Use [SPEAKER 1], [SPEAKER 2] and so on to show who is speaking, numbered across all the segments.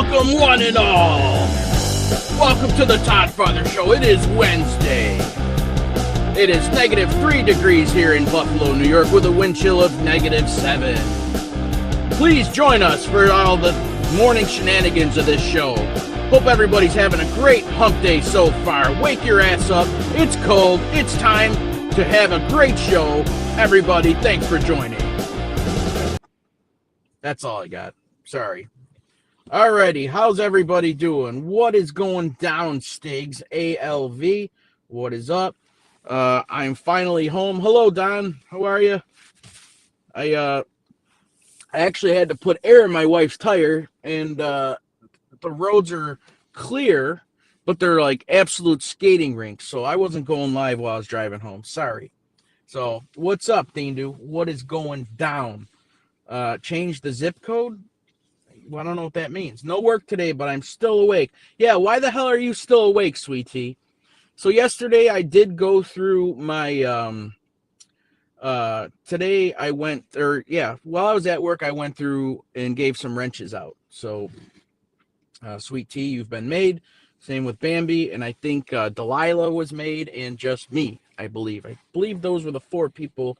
[SPEAKER 1] Welcome, one and all. Welcome to the Todd Father Show. It is Wednesday. It is -3 degrees here in Buffalo, New York, with a wind chill of -7. Please join us for all the morning shenanigans of this show. Hope everybody's having a great hump day so far. Wake your ass up. It's cold. It's time to have a great show. Everybody, thanks for joining. That's all I got. Sorry. Alrighty, how's everybody doing? What is going down, Stigs? ALV, what is up? I'm finally home. Hello, Don. How are you? I actually had to put air in my wife's tire, and the roads are clear, but they're like absolute skating rinks, so I wasn't going live while I was driving home. Sorry. So, what's up, Dindu? What is going down? Change the zip code? Well, I don't know what that means. No work today, but I'm still awake. Yeah, why the hell are you still awake, sweetie? So yesterday I did go through my, today I went, while I was at work, I went through and gave some wrenches out. So, Sweet Tea, you've been made. Same with Bambi, and I think Delilah was made, and just me, I believe. I believe those were the 4 people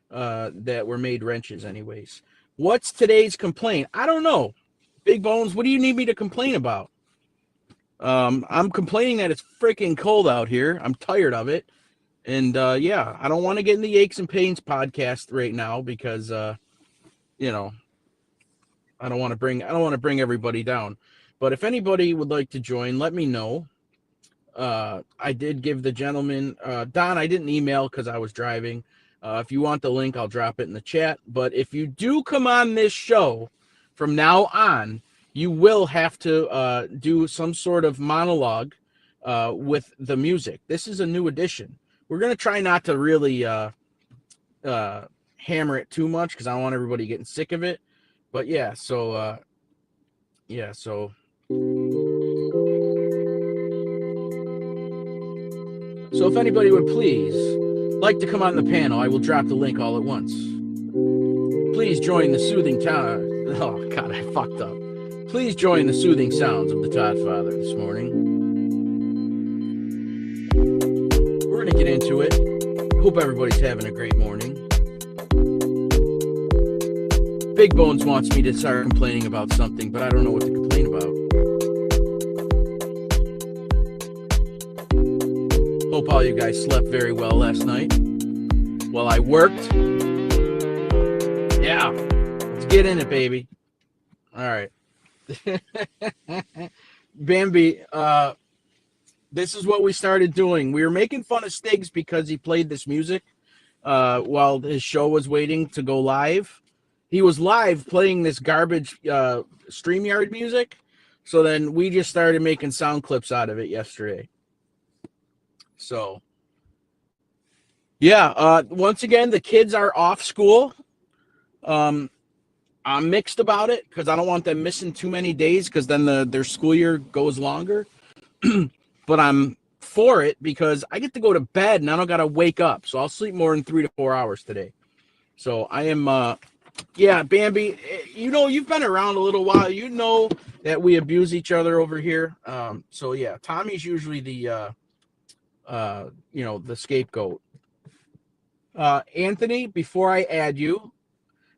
[SPEAKER 1] that were made wrenches anyways. What's today's complaint? I don't know. Big Bones, what do you need me to complain about? I'm complaining that it's freaking cold out here. I'm tired of it. And, I don't want to get in the Aches and Pains podcast right now because, I don't want to bring everybody down. But if anybody would like to join, let me know. I did give the gentleman, Don, I didn't email because I was driving. If you want the link, I'll drop it in the chat. But if you do come on this show, from now on, you will have to do some sort of monologue with the music. This is a new edition. We're going to try not to really hammer it too much because I don't want everybody getting sick of it. But so if anybody would please like to come on the panel, I will drop the link all at once. Please join the soothing town. Oh, God, I fucked up. Please join the soothing sounds of the Todd Father this morning. We're going to get into it. Hope everybody's having a great morning. Big Bones wants me to start complaining about something, but I don't know what to complain about. Hope all you guys slept very well last night while I worked. Yeah, let's get in it, baby. All right. Bambi, this is what we started doing. We were making fun of Stiggs because he played this music while his show was waiting to go live. He was live playing this garbage StreamYard music. So then we just started making sound clips out of it yesterday. So, once again, the kids are off school. I'm mixed about it because I don't want them missing too many days because then their school year goes longer. But I'm for it because I get to go to bed and I don't got to wake up. So I'll sleep more than 3 to 4 hours today. So I am, Bambi, you've been around a little while. You know that we abuse each other over here. Tommy's usually the scapegoat. Anthony, before I add you,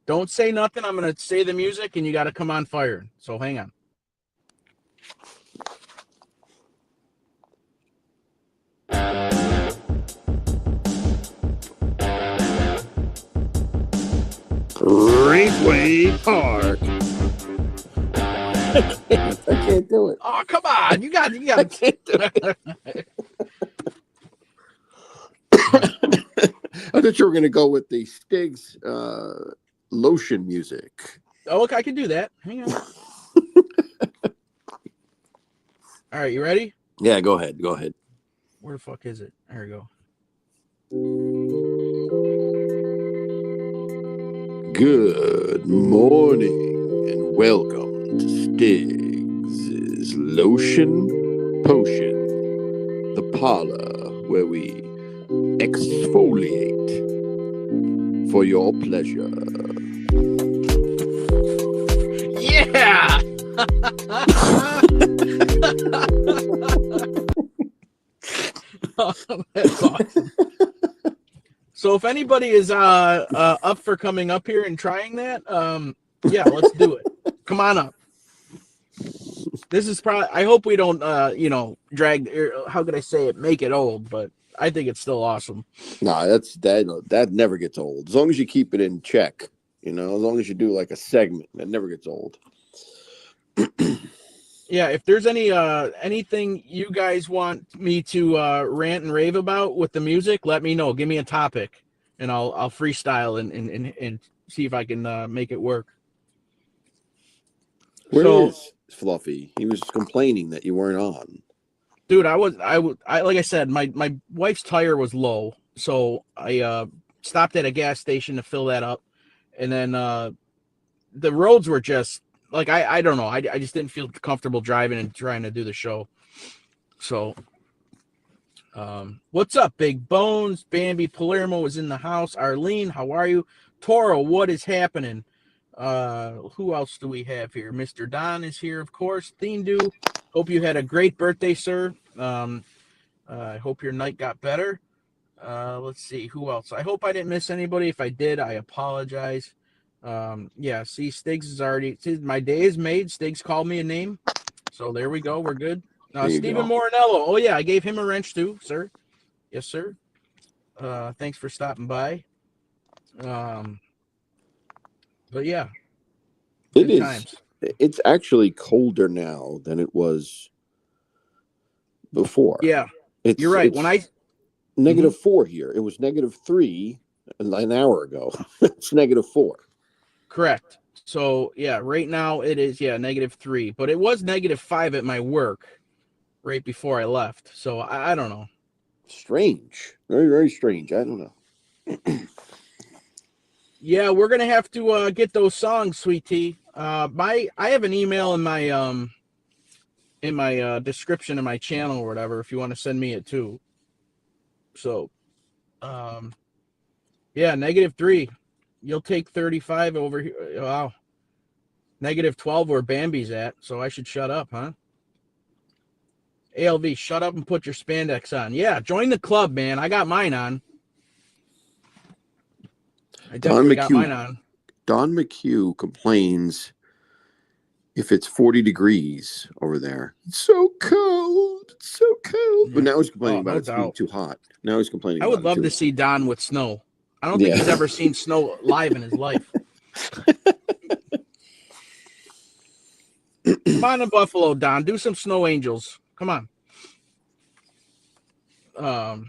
[SPEAKER 1] don't say nothing. I'm going to say the music, and you got to come on fire. So hang on.
[SPEAKER 2] Raceway Park.
[SPEAKER 3] I can't do it.
[SPEAKER 1] Oh, come on. You got
[SPEAKER 3] I can't do it.
[SPEAKER 2] I thought you were going to go with the Stiggs lotion music.
[SPEAKER 1] Oh, look, I can do that. Hang on. All right, you ready?
[SPEAKER 2] Yeah, go ahead.
[SPEAKER 1] Where the fuck is it? There we go.
[SPEAKER 2] Good morning and welcome to Stiggs' Lotion Potion, the parlor where we exfoliate for your pleasure.
[SPEAKER 1] Yeah! That's awesome. So if anybody is up for coming up here and trying that, yeah, let's do it. Come on up. This is probably, I hope we don't drag, how could I say it, make it old, but I think it's still awesome.
[SPEAKER 2] No, that never gets old. As long as you keep it in check, as long as you do like a segment, that never gets old.
[SPEAKER 1] Yeah, if there's anything you guys want me to rant and rave about with the music, let me know. Give me a topic, and I'll freestyle and see if I can make it work.
[SPEAKER 2] Where is Fluffy? He was complaining that you weren't on.
[SPEAKER 1] Dude, I like I said, my wife's tire was low, so I stopped at a gas station to fill that up, and then the roads were just. Like, I don't know. I just didn't feel comfortable driving and trying to do the show. So, what's up, Big Bones? Bambi Palermo is in the house. Arlene, how are you? Toro, what is happening? Who else do we have here? Mr. Don is here, of course. Thindu, hope you had a great birthday, sir. I hope your night got better. Let's see. Who else? I hope I didn't miss anybody. If I did, I apologize. Yeah, see, Stiggs is already, my day is made. Stiggs called me a name, so there we go. We're good. Stephen Morinello. Oh yeah, I gave him a wrench too, sir. Yes, sir. Thanks for stopping by. But yeah,
[SPEAKER 2] it is times. It's actually colder now than it was before.
[SPEAKER 1] Yeah, you're right. When I
[SPEAKER 2] -4 here, it was -3 an hour ago. It's -4.
[SPEAKER 1] Correct. So yeah, right now it is -3, but it was -5 at my work right before I left. So I don't know.
[SPEAKER 2] Strange, very very strange. I don't know.
[SPEAKER 1] Yeah, we're gonna have to get those songs, Sweet Tea. I have an email in my description of my channel or whatever if you want to send me it too. So, yeah, -3. You'll take 35 over here. Wow. -12 where Bambi's at, so I should shut up, huh? ALV, shut up and put your spandex on. Yeah, join the club, man. I got mine on. I definitely got mine on.
[SPEAKER 2] Don McHugh complains if it's 40 degrees over there. It's so cold. It's so cold. Yeah. But now he's complaining about it being too hot. Now he's complaining
[SPEAKER 1] I would love to see Don with snow. I don't think he's ever seen snow live in his life. Come on to Buffalo, Don. Do some snow angels. Come on. Don,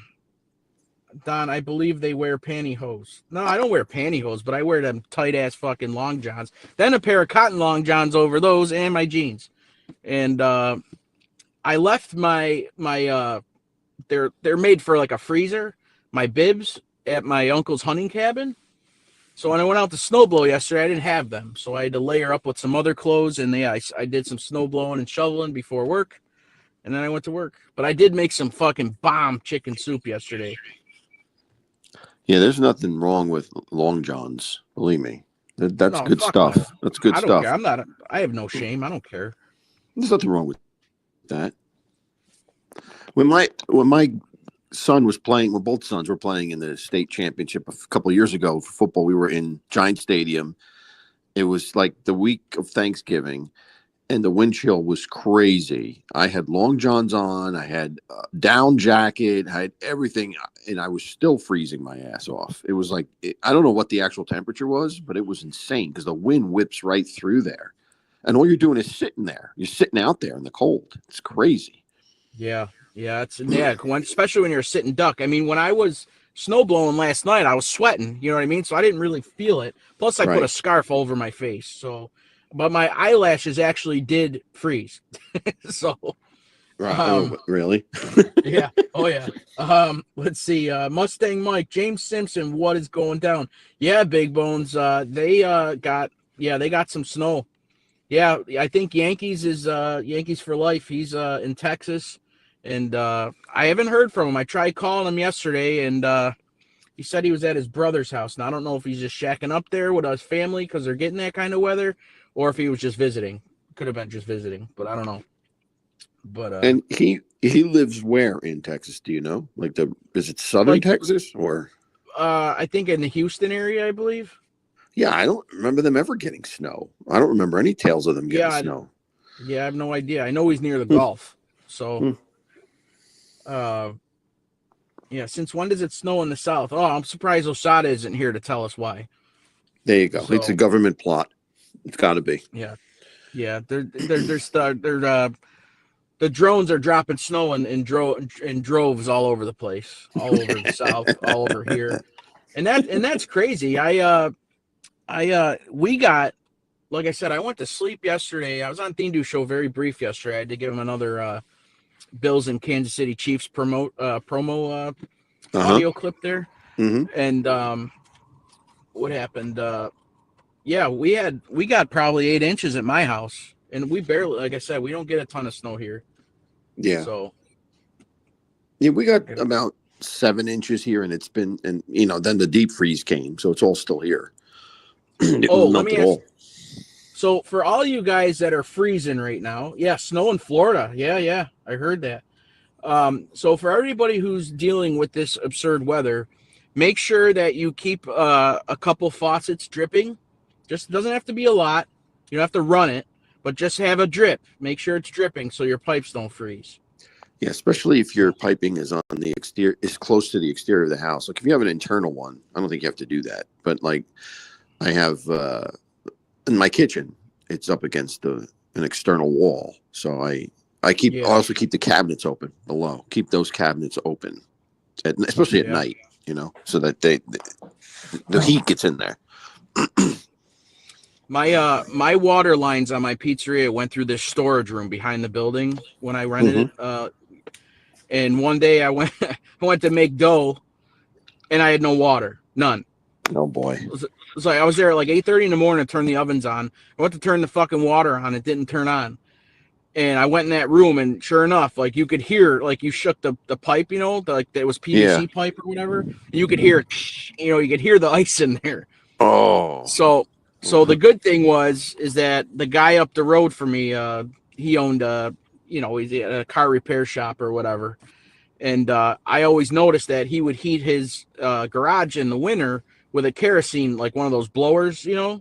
[SPEAKER 1] I believe they wear pantyhose. No, I don't wear pantyhose, but I wear them tight-ass fucking long johns. Then a pair of cotton long johns over those and my jeans. And I left my they're made for like a freezer, my bibs, at my uncle's hunting cabin. So when I went out to snowblow yesterday, I didn't have them. So I had to layer up with some other clothes. And yeah, I did some snow blowing and shoveling before work. And then I went to work. But I did make some fucking bomb chicken soup yesterday.
[SPEAKER 2] Yeah, there's nothing wrong with long johns. Believe me. That's good stuff.
[SPEAKER 1] No.
[SPEAKER 2] That's good
[SPEAKER 1] stuff.
[SPEAKER 2] Don't
[SPEAKER 1] care. I have no shame. I don't care.
[SPEAKER 2] There's nothing wrong with that. When my son was playing, when both sons were playing in the state championship a couple of years ago for football, we were in Giant Stadium. It was like the week of Thanksgiving, and the wind chill was crazy. I had long johns on, I had a down jacket, I had everything, and I was still freezing my ass off. It was like, I don't know what the actual temperature was, but it was insane because the wind whips right through there. And all you're doing is sitting there. You're sitting out there in the cold. It's crazy.
[SPEAKER 1] Yeah. Yeah, especially when you're a sitting duck. I mean, when I was snow blowing last night, I was sweating, you know what I mean? So I didn't really feel it. Plus, I put a scarf over my face. So, but my eyelashes actually did freeze. So,
[SPEAKER 2] really?
[SPEAKER 1] Yeah. Oh, yeah. Let's see. Mustang Mike, James Simpson, what is going down? Yeah, Big Bones. They got some snow. Yeah, I think Yankees is Yankees for life. He's in Texas. And I haven't heard from him. I tried calling him yesterday, and he said he was at his brother's house. Now, I don't know if he's just shacking up there with his family because they're getting that kind of weather, or if he was just visiting. Could have been just visiting, but I don't know. But
[SPEAKER 2] And he lives where in Texas? Do you know? Like is it southern
[SPEAKER 1] Like-
[SPEAKER 2] Texas or?
[SPEAKER 1] I think in the Houston area, I believe.
[SPEAKER 2] Yeah, I don't remember them ever getting snow. I don't remember any tales of them getting
[SPEAKER 1] Yeah,
[SPEAKER 2] snow.
[SPEAKER 1] Yeah, I have no idea. I know he's near the Gulf. So, yeah. Since when does it snow in the South? Oh, I'm surprised Osada isn't here to tell us why.
[SPEAKER 2] There you go.
[SPEAKER 1] So-
[SPEAKER 2] It's a government plot. It's got to be.
[SPEAKER 1] Yeah. The drones are dropping snow in droves all over the place, all over the South, all over here, and that's crazy. We got, like I said, I went to sleep yesterday. I was on Thindu show very brief yesterday. I had to give him another Bills and Kansas City Chiefs promo audio clip there, and what happened? Yeah, we got probably 8 inches at my house, and we barely, like I said, we don't get a ton of snow here.
[SPEAKER 2] Yeah.
[SPEAKER 1] So
[SPEAKER 2] Yeah, we got about 7 inches here, and it's been, and then the deep freeze came, so it's all still here.
[SPEAKER 1] let me ask. So for all you guys that are freezing right now, yeah, snow in Florida. Yeah, I heard that. So for everybody who's dealing with this absurd weather, make sure that you keep a couple faucets dripping. Just doesn't have to be a lot. You don't have to run it, but just have a drip. Make sure it's dripping so your pipes don't freeze.
[SPEAKER 2] Yeah, especially if your piping is on the exterior, is close to the exterior of the house. Like if you have an internal one, I don't think you have to do that. But like I have in my kitchen, it's up against an external wall, so I also keep the cabinets open below. Keep those cabinets open, especially at night. So that the heat gets in there.
[SPEAKER 1] My water lines on my pizzeria went through this storage room behind the building when I rented it. And one day I went to make dough, and I had no water, none.
[SPEAKER 2] Oh boy!
[SPEAKER 1] So I was there at like 8:30 in the morning to turn the ovens on. I went to turn the fucking water on, it didn't turn on. And I went in that room, and sure enough, like you could hear, like you shook the pipe, like it was PVC pipe or whatever. And you could hear, you could hear the ice in there.
[SPEAKER 2] Oh.
[SPEAKER 1] So the good thing is that the guy up the road from me, he owned he's a car repair shop or whatever. And I always noticed that he would heat his garage in the winter with a kerosene, like one of those blowers,
[SPEAKER 2] Yeah.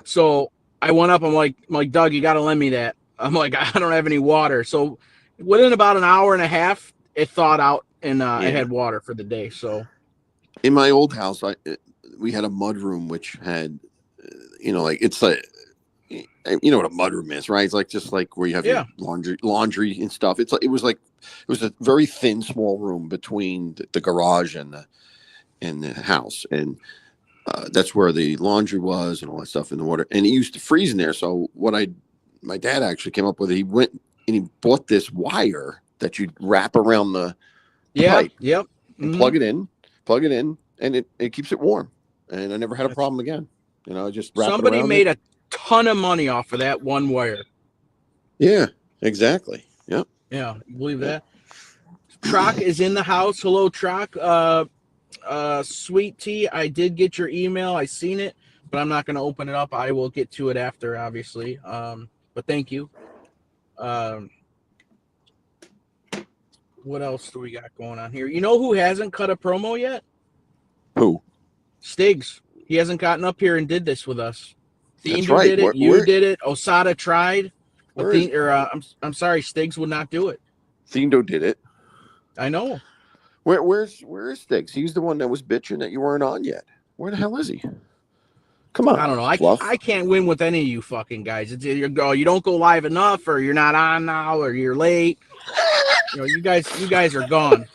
[SPEAKER 1] So I went up, I'm like, Doug, you got to lend me that. I'm like, I don't have any water. So within about an hour and a half, it thawed out, and I had water for the day. So
[SPEAKER 2] in my old house, we had a mud room, which had, it's like, you know what a mud room is, right? It's like just like where you have your laundry and stuff. It was a very thin, small room between the garage and the house, and that's where the laundry was and all that stuff in the water. And it used to freeze in there. So my dad actually came up with it. He went and he bought this wire that you'd wrap around the pipe.
[SPEAKER 1] Yep.
[SPEAKER 2] And plug it in, and it keeps it warm. And I never had a problem again. Just wrap
[SPEAKER 1] somebody
[SPEAKER 2] it around
[SPEAKER 1] made a ton of money off of that one wire.
[SPEAKER 2] Yeah, exactly. Yep.
[SPEAKER 1] Yeah, believe that. Trock is in the house. Hello, Trock. Sweet Tea, I did get your email. I seen it, but I'm not going to open it up. I will get to it after, obviously. But thank you. What else do we got going on here? You know who hasn't cut a promo yet?
[SPEAKER 2] Who?
[SPEAKER 1] Stiggs. He hasn't gotten up here and did this with us.
[SPEAKER 2] That's right.
[SPEAKER 1] Did it. You did it. Osada tried. I'm sorry, Stiggs would not do it.
[SPEAKER 2] Thindo did it.
[SPEAKER 1] I know.
[SPEAKER 2] Where is Stiggs? He's the one that was bitching that you weren't on yet. Where the hell is he? Come on.
[SPEAKER 1] I don't know. I can't win with any of you fucking guys. It's either you don't go live enough, or you're not on now, or you're late. You guys are gone.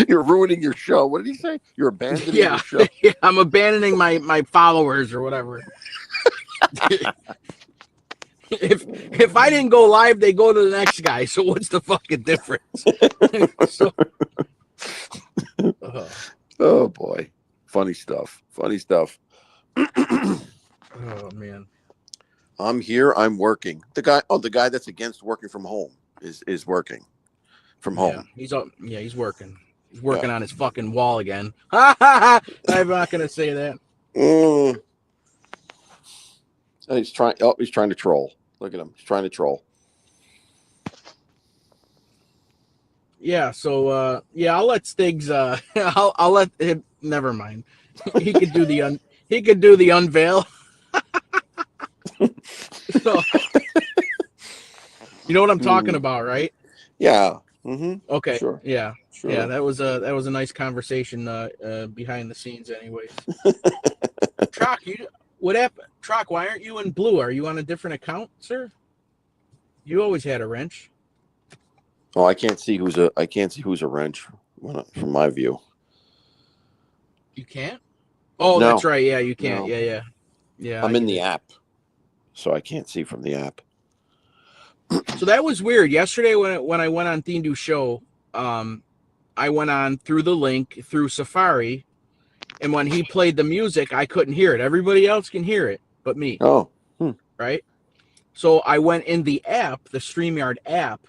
[SPEAKER 2] You're ruining your show. What did he say? You're abandoning your show.
[SPEAKER 1] Yeah, I'm abandoning my followers or whatever. If I didn't go live, they go to the next guy. So what's the fucking difference?
[SPEAKER 2] Oh boy, funny stuff.
[SPEAKER 1] Oh man,
[SPEAKER 2] I'm here. I'm working. The guy that's against working from home is working from home.
[SPEAKER 1] Yeah, he's working. He's working on his fucking wall again. I'm not gonna say that.
[SPEAKER 2] He's trying to troll. Look at him. He's trying to troll.
[SPEAKER 1] Yeah, so I'll let Stiggs I'll let him, never mind. He could do the unveil. So you know what I'm talking about, right?
[SPEAKER 2] Yeah. Mm-hmm.
[SPEAKER 1] Okay.
[SPEAKER 2] Sure.
[SPEAKER 1] Yeah.
[SPEAKER 2] Sure.
[SPEAKER 1] Yeah, that was a nice conversation behind the scenes anyways. Trock, what happened? Trock, why aren't you in blue? Are you on a different account, sir? You always had a wrench.
[SPEAKER 2] Oh, I can't see who's a wrench from my view.
[SPEAKER 1] You can't? Oh,
[SPEAKER 2] No.
[SPEAKER 1] that's right. Yeah, you can't.
[SPEAKER 2] No.
[SPEAKER 1] Yeah.
[SPEAKER 2] I'm
[SPEAKER 1] I
[SPEAKER 2] in
[SPEAKER 1] get
[SPEAKER 2] the
[SPEAKER 1] it.
[SPEAKER 2] app, so I can't see from the app.
[SPEAKER 1] So that was weird. Yesterday when I went on Thindu's show, I went on through the link through Safari, and when he played the music, I couldn't hear it. Everybody else can hear it, but me,
[SPEAKER 2] Oh.
[SPEAKER 1] right? So I went in the app, the StreamYard app,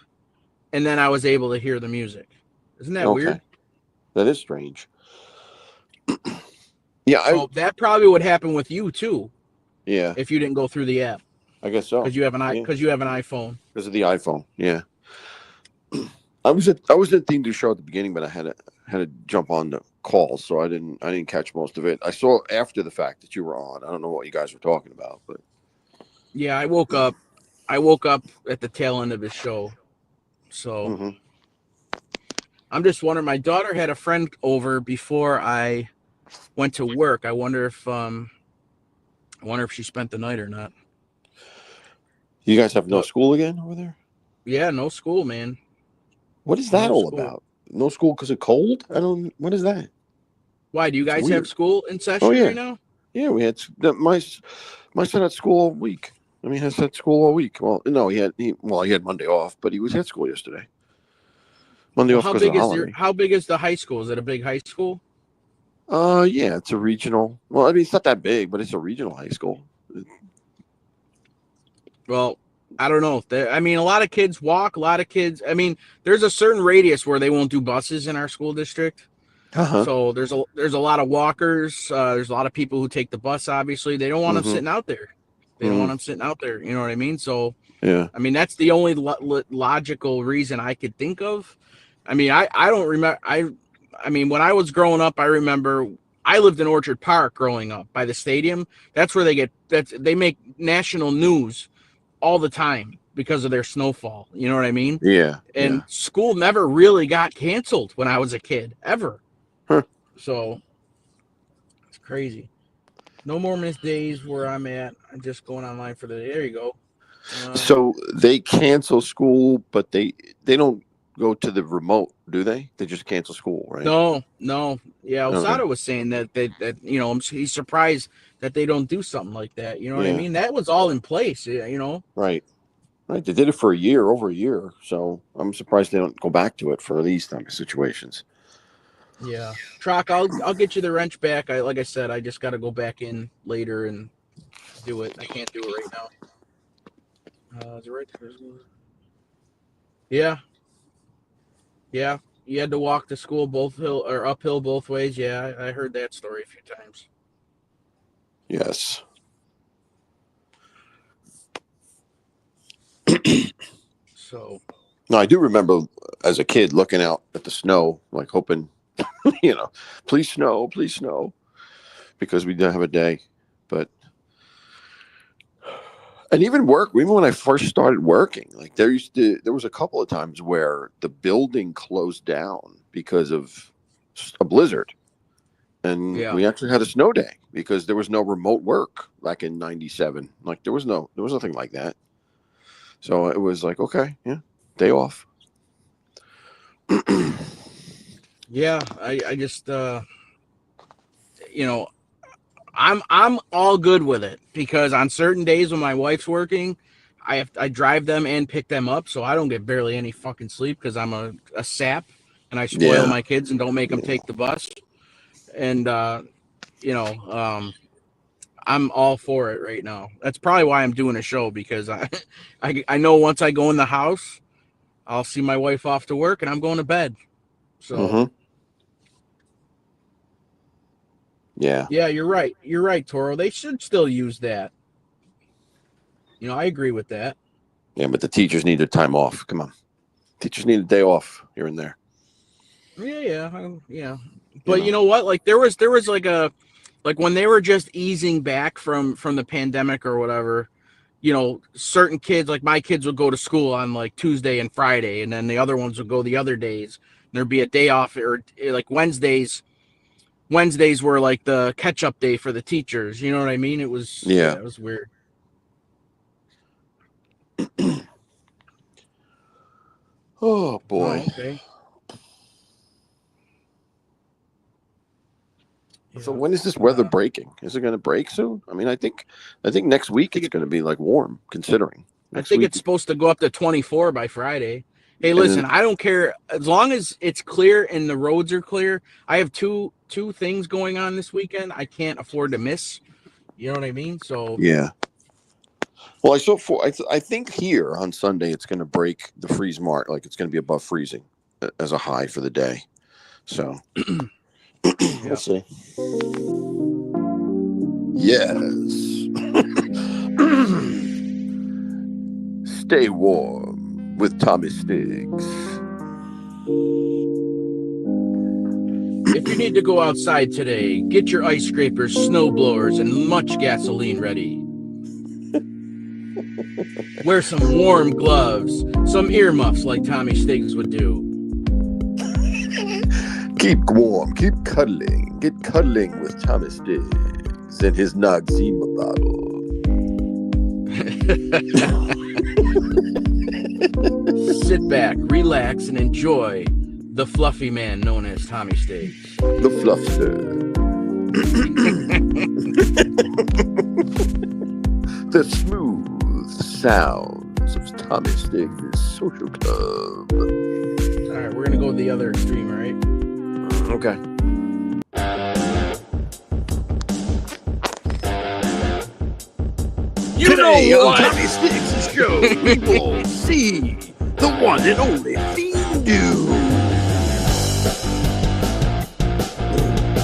[SPEAKER 1] and then I was able to hear the music. Isn't that
[SPEAKER 2] Okay.
[SPEAKER 1] weird?
[SPEAKER 2] That is strange. Yeah.
[SPEAKER 1] So that probably would happen with you too
[SPEAKER 2] Yeah.
[SPEAKER 1] if you didn't go through the app
[SPEAKER 2] I guess so.
[SPEAKER 1] because you have an iPhone.
[SPEAKER 2] Because of the iPhone. Yeah. I was at Thing to Show at the beginning, but I had to jump on the call, so I didn't catch most of it. I saw after the fact that you were on. I don't know what you guys were talking about, but
[SPEAKER 1] Yeah, I woke up at the tail end of his show. So
[SPEAKER 2] Mhm.
[SPEAKER 1] I'm just wondering, my daughter had a friend over before I went to work. I wonder if she spent the night or not.
[SPEAKER 2] You guys have no
[SPEAKER 1] But
[SPEAKER 2] school again over there?
[SPEAKER 1] yeah, no school, man.
[SPEAKER 2] What is that
[SPEAKER 1] No
[SPEAKER 2] all
[SPEAKER 1] school.
[SPEAKER 2] about? No school because of cold? I don't. What is that?
[SPEAKER 1] Why do you guys
[SPEAKER 2] weird.
[SPEAKER 1] have school in session
[SPEAKER 2] yeah.
[SPEAKER 1] right now?
[SPEAKER 2] Yeah, we had my son had school all week. I mean, has had school all week. Well, no, he had Monday off, but he was at school yesterday. Monday
[SPEAKER 1] Well,
[SPEAKER 2] off because of the holiday.
[SPEAKER 1] how big is the high school? Is it a big high school?
[SPEAKER 2] Yeah, it's a regional. Well, I mean, it's not that big, but it's a regional high school.
[SPEAKER 1] Well, I don't know. I mean, a lot of kids walk. A lot of kids. I mean, there's a certain radius where they won't do buses in our school district.
[SPEAKER 2] Uh-huh.
[SPEAKER 1] So there's a lot of walkers. There's a lot of people who take the bus. Obviously, they don't want them sitting out there. They don't want them sitting out there. You know what I mean? So
[SPEAKER 2] Yeah.
[SPEAKER 1] I mean, that's the only logical reason I could think of. I mean, I don't remember. I mean, when I was growing up, I remember I lived in Orchard Park growing up by the stadium. That's where they make national news all the time because of their snowfall. You know what I mean?
[SPEAKER 2] Yeah.
[SPEAKER 1] And school never really got canceled when I was a kid, ever.
[SPEAKER 2] Huh.
[SPEAKER 1] So it's crazy. No more missed days where I'm at. I'm just going online for there you go.
[SPEAKER 2] So they cancel school, but they don't go to the remote, do they? They just cancel school, right?
[SPEAKER 1] No. Yeah, Osada
[SPEAKER 2] Okay.
[SPEAKER 1] was saying that he's surprised that they don't do something like that. You know what I
[SPEAKER 2] Yeah.
[SPEAKER 1] mean? That was all in place. You know.
[SPEAKER 2] Right. They did it for over a year. So I'm surprised they don't go back to it for these type of situations.
[SPEAKER 1] Yeah, Trock, I'll get you the wrench back. Like I said, I just got to go back in later and do it. I can't do it right now. Is it right there? Yeah. You had to walk to school uphill both ways. Yeah, I heard that story a few times.
[SPEAKER 2] Yes.
[SPEAKER 1] So.
[SPEAKER 2] No, I do remember as a kid looking out at the snow, like hoping, please snow, because we didn't have a day. But and even when I first started working, like there was a couple of times where the building closed down because of a blizzard, and we actually had a snow day because there was no remote work back in '97. Like there was nothing like that. So it was like, okay, yeah, day off.
[SPEAKER 1] Yeah, I just I'm all good with it because on certain days when my wife's working, I drive them and pick them up, so I don't get barely any fucking sleep because I'm a sap and I spoil my kids and don't make them take the bus. And I'm all for it right now. That's probably why I'm doing a show because I know once I go in the house, I'll see my wife off to work and I'm going to bed. So yeah, you're right. You're right, Toro. They should still use that. I agree with that.
[SPEAKER 2] Yeah, but the teachers need their time off. Come on. Teachers need a day off here and there.
[SPEAKER 1] Yeah. But you know what? Like there was like when they were just easing back from the pandemic or whatever, you know, certain kids, like my kids would go to school on like Tuesday and Friday, and then the other ones would go the other days. There'd be a day off, or like Wednesdays were like the catch up day for the teachers. You know what I mean? It was it was weird.
[SPEAKER 2] Oh boy.
[SPEAKER 1] Oh, okay.
[SPEAKER 2] So when is this weather breaking? Is it going to break soon? I mean, I think next week it's going to be like warm, considering.
[SPEAKER 1] I think it's supposed to go up to 24 by Friday. Hey, listen, I don't care as long as it's clear and the roads are clear. I have two things going on this weekend. I can't afford to miss. You know what I mean? So
[SPEAKER 2] yeah. Well, I think here on Sunday it's going to break the freeze mark. Like it's going to be above freezing as a high for the day. So. We'll see. Yes. Stay warm with Tommy Stiggs.
[SPEAKER 1] If you need to go outside today, get your ice scrapers, snow blowers, and much gasoline ready. Wear some warm gloves, some earmuffs like Tommy Stiggs would do.
[SPEAKER 2] Keep warm, keep cuddling. Get cuddling with Thomas Stiggs and his Noxzema bottle.
[SPEAKER 1] Sit back, relax, and enjoy the fluffy man known as Tommy Stiggs.
[SPEAKER 2] The Fluffster. The smooth sounds of Tommy Stiggs' social club.
[SPEAKER 1] All right, we're going to go to the other extreme, right?
[SPEAKER 2] Okay.
[SPEAKER 1] You
[SPEAKER 2] Today
[SPEAKER 1] know
[SPEAKER 2] on
[SPEAKER 1] what?
[SPEAKER 2] Tommy Stiggs' show, we will see the one and only Fiendu.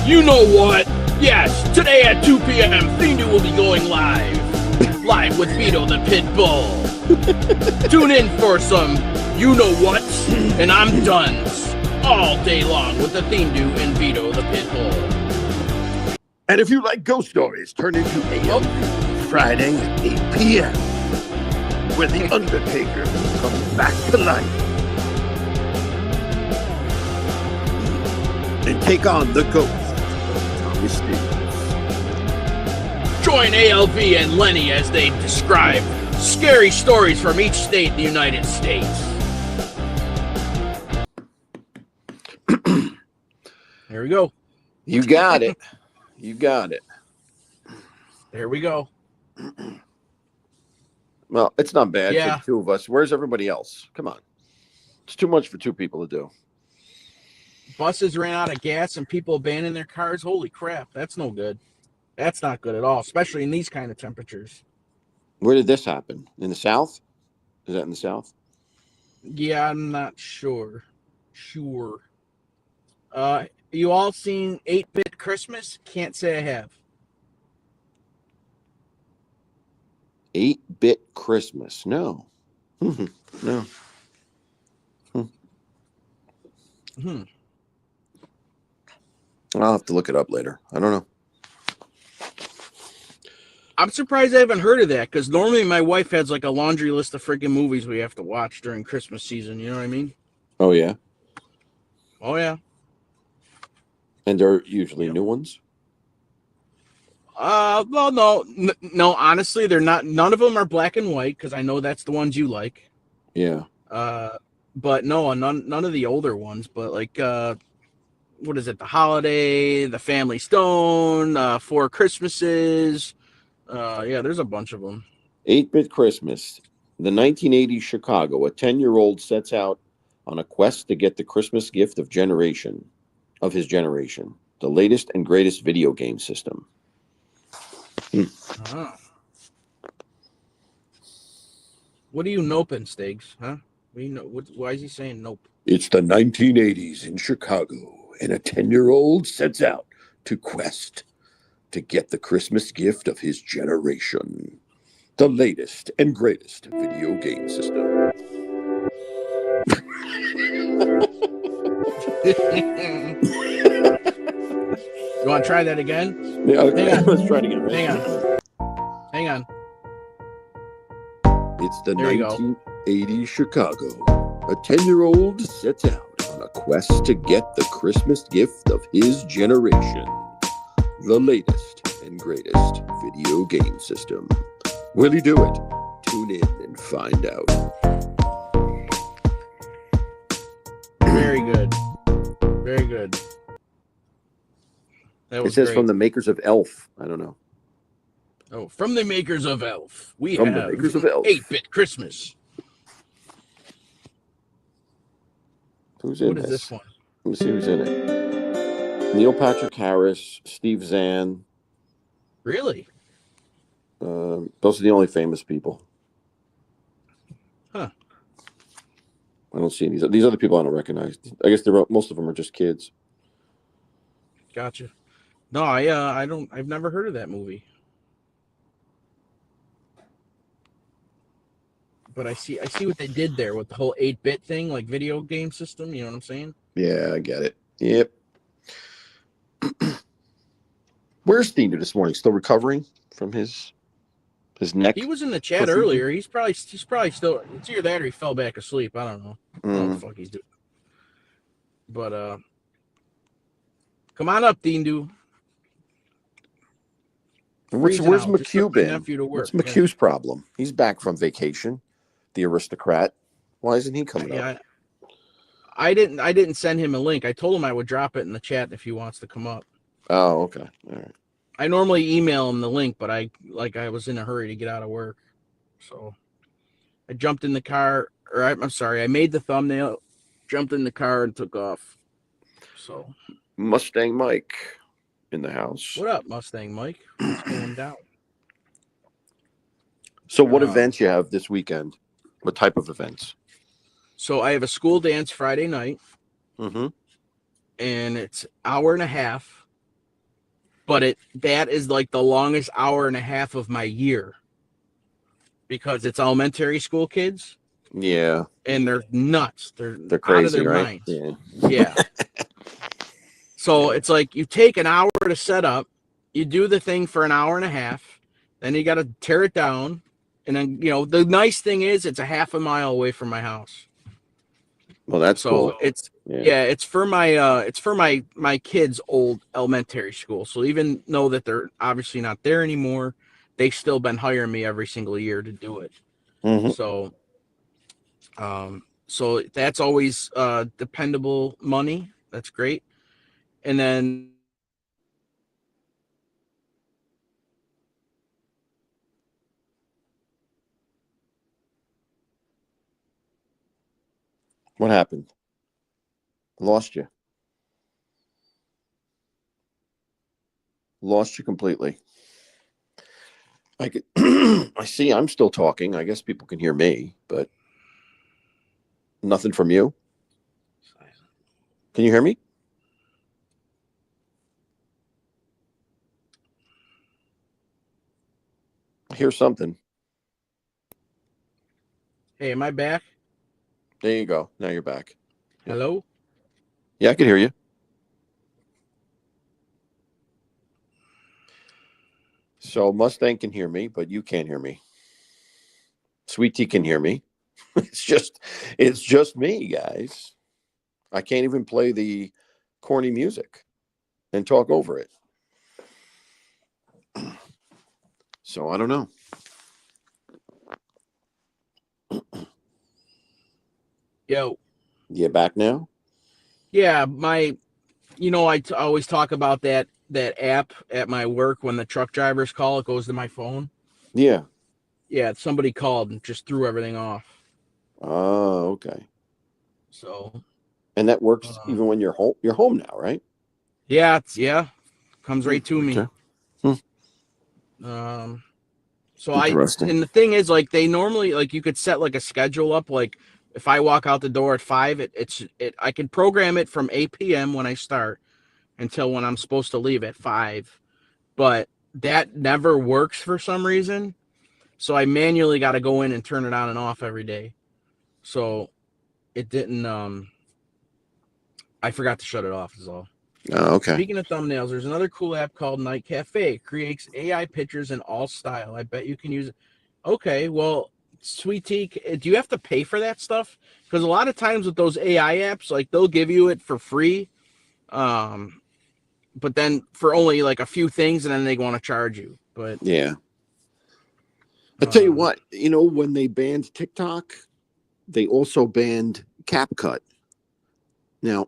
[SPEAKER 1] You know what? Yes, today at 2 p.m., Fiendu will be going live. Live with Vito the Pitbull. Tune in for some you know what, and I'm done. All day long with the Fiendu and Vito the Pitbull.
[SPEAKER 2] And if you like ghost stories, turn into ALV Friday at 8 p.m. where the Undertaker will come back to life and take on the ghost of Tommy Stiggs.
[SPEAKER 1] Join ALV and Lenny as they describe scary stories from each state in the United States. There we go.
[SPEAKER 2] You got it. You got it.
[SPEAKER 1] There we go.
[SPEAKER 2] Well, it's not bad
[SPEAKER 1] Yeah.
[SPEAKER 2] for the two of us. Where's everybody else? Come on. It's too much for two people to do.
[SPEAKER 1] Buses ran out of gas and people abandoned their cars. Holy crap. That's no good. That's not good at all, especially in these kind of temperatures.
[SPEAKER 2] Where did this happen? In the South? Is that in the South?
[SPEAKER 1] Yeah, I'm not sure. You all seen 8-Bit Christmas? Can't say I have.
[SPEAKER 2] 8-Bit Christmas. No. No. I'll have to look it up later. I don't know.
[SPEAKER 1] I'm surprised I haven't heard of that, because normally my wife has like a laundry list of freaking movies we have to watch during Christmas season. You know what I mean?
[SPEAKER 2] Oh, yeah?
[SPEAKER 1] Oh, yeah.
[SPEAKER 2] And they're usually new ones?
[SPEAKER 1] Well, no. Honestly, they're not. None of them are black and white, because I know that's the ones you like.
[SPEAKER 2] Yeah.
[SPEAKER 1] But no, none of the older ones. But like, what is it? The Holiday, The Family Stone, Four Christmases. Yeah, there's a bunch of them.
[SPEAKER 2] 8-Bit Christmas. The 1980s Chicago. A 10-year-old sets out on a quest to get the Christmas gift of his generation. The latest and greatest video game system.
[SPEAKER 1] What are you noping, Stiggs? Huh? Why is he saying nope?
[SPEAKER 2] It's the 1980s in Chicago, and a 10-year-old sets out to quest to get the Christmas gift of his generation. The latest and greatest video game system.
[SPEAKER 1] You want to try that again?
[SPEAKER 2] Yeah, okay.
[SPEAKER 1] Hang on.
[SPEAKER 2] Let's try it again. Ready?
[SPEAKER 1] Hang on.
[SPEAKER 2] It's the
[SPEAKER 1] There you go.
[SPEAKER 2] 1980 Chicago. A 10-year-old sets out on a quest to get the Christmas gift of his generation. The latest and greatest video game system. Will he do it? Tune in and find out.
[SPEAKER 1] Very good. Very good. That was
[SPEAKER 2] It says
[SPEAKER 1] great.
[SPEAKER 2] from the makers of Elf. I don't know.
[SPEAKER 1] Oh, from the makers of Elf, we
[SPEAKER 2] From the
[SPEAKER 1] have
[SPEAKER 2] makers of Elf.
[SPEAKER 1] 8-Bit Christmas.
[SPEAKER 2] Who's in
[SPEAKER 1] What is this one?
[SPEAKER 2] Let me see who's in it. Neil Patrick Harris, Steve Zahn.
[SPEAKER 1] Really?
[SPEAKER 2] Those are the only famous people.
[SPEAKER 1] Huh.
[SPEAKER 2] I don't see any. These other people I don't recognize. I guess most of them are just kids.
[SPEAKER 1] Gotcha. No, I've never heard of that movie. But I see what they did there with the whole 8-bit thing, like video game system, you know what I'm saying?
[SPEAKER 2] Yeah, I get it. Yep. Where's Steiner this morning? Still recovering from his neck?
[SPEAKER 1] He was in the chat earlier. He's probably still, it's either that or he fell back asleep. I don't know. I don't know what the fuck he's doing. But come on up, Dindu.
[SPEAKER 2] Where's McHugh been?
[SPEAKER 1] What's
[SPEAKER 2] McHugh's problem? He's back from vacation. The aristocrat. Why isn't he coming up?
[SPEAKER 1] I didn't send him a link. I told him I would drop it in the chat if he wants to come up.
[SPEAKER 2] Oh, okay. All right.
[SPEAKER 1] I normally email him the link, but I was in a hurry to get out of work. So I jumped in the car, I'm sorry, I made the thumbnail, jumped in the car and took off. So
[SPEAKER 2] Mustang Mike in the house.
[SPEAKER 1] What up, Mustang Mike? What's going down?
[SPEAKER 2] So what events you have this weekend? What type of events?
[SPEAKER 1] So I have a school dance Friday night.
[SPEAKER 2] Mm-hmm.
[SPEAKER 1] And it's hour and a half. But that is like the longest hour and a half of my year. Because it's elementary school kids.
[SPEAKER 2] Yeah.
[SPEAKER 1] And they're nuts. They're
[SPEAKER 2] crazy,
[SPEAKER 1] out of their
[SPEAKER 2] right?
[SPEAKER 1] minds.
[SPEAKER 2] Yeah.
[SPEAKER 1] Yeah. So it's like you take an hour to set up, you do the thing for an hour and a half, then you got to tear it down. And then, the nice thing is it's a half a mile away from my house.
[SPEAKER 2] Well, that's cool.
[SPEAKER 1] It's it's for my kids' old elementary school. So even though that they're obviously not there anymore, they've still been hiring me every single year to do it.
[SPEAKER 2] Mm-hmm.
[SPEAKER 1] So that's always dependable money. That's great. And then
[SPEAKER 2] what happened? Lost you completely. I could I see I'm still talking. I guess people can hear me, but nothing from you. Can you hear me? I hear something.
[SPEAKER 1] Hey, am I back?
[SPEAKER 2] There you go. Now you're back.
[SPEAKER 1] Hello?
[SPEAKER 2] Yeah, I can hear you. So Mustang can hear me, but you can't hear me. Sweet Tea can hear me. It's just me, guys. I can't even play the corny music and talk over it. So I don't know.
[SPEAKER 1] Yo.
[SPEAKER 2] You back now?
[SPEAKER 1] Yeah, I always talk about that app at my work when the truck drivers call, it goes to my phone.
[SPEAKER 2] Yeah.
[SPEAKER 1] Yeah, somebody called and just threw everything off.
[SPEAKER 2] Oh, okay.
[SPEAKER 1] So.
[SPEAKER 2] And that works even when you're home. You're home now, right?
[SPEAKER 1] Yeah, comes right to me.
[SPEAKER 2] Okay.
[SPEAKER 1] So and the thing is, like, they normally, like, you could set like a schedule up, like if I walk out the door at 5, I can program it from 8 p.m. when I start until when I'm supposed to leave at 5. But that never works for some reason. So I manually got to go in and turn it on and off every day. So it didn't. I forgot to shut it off. Is all.
[SPEAKER 2] Oh, okay.
[SPEAKER 1] Speaking of thumbnails, there's another cool app called Night Cafe. It creates AI pictures in all style. I bet you can use it. Okay, well, Sweet Tea, do you have to pay for that stuff? Because a lot of times with those AI apps, like they'll give you it for free, but then for only like a few things, and then they want to charge you. But
[SPEAKER 2] Yeah. I tell you what, when they banned TikTok, they also banned CapCut. Now,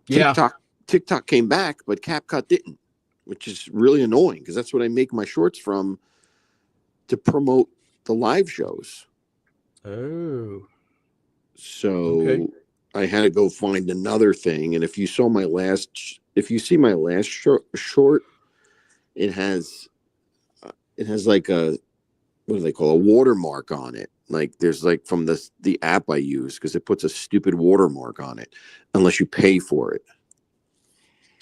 [SPEAKER 2] TikTok came back, but CapCut didn't, which is really annoying because that's what I make my shorts from to promote the live shows.
[SPEAKER 1] Oh.
[SPEAKER 2] So
[SPEAKER 1] Okay.
[SPEAKER 2] I had to go find another thing. And if you see my last short, it has like a, what do they call, a watermark on it. Like there's like from the app I use, because it puts a stupid watermark on it unless you pay for it.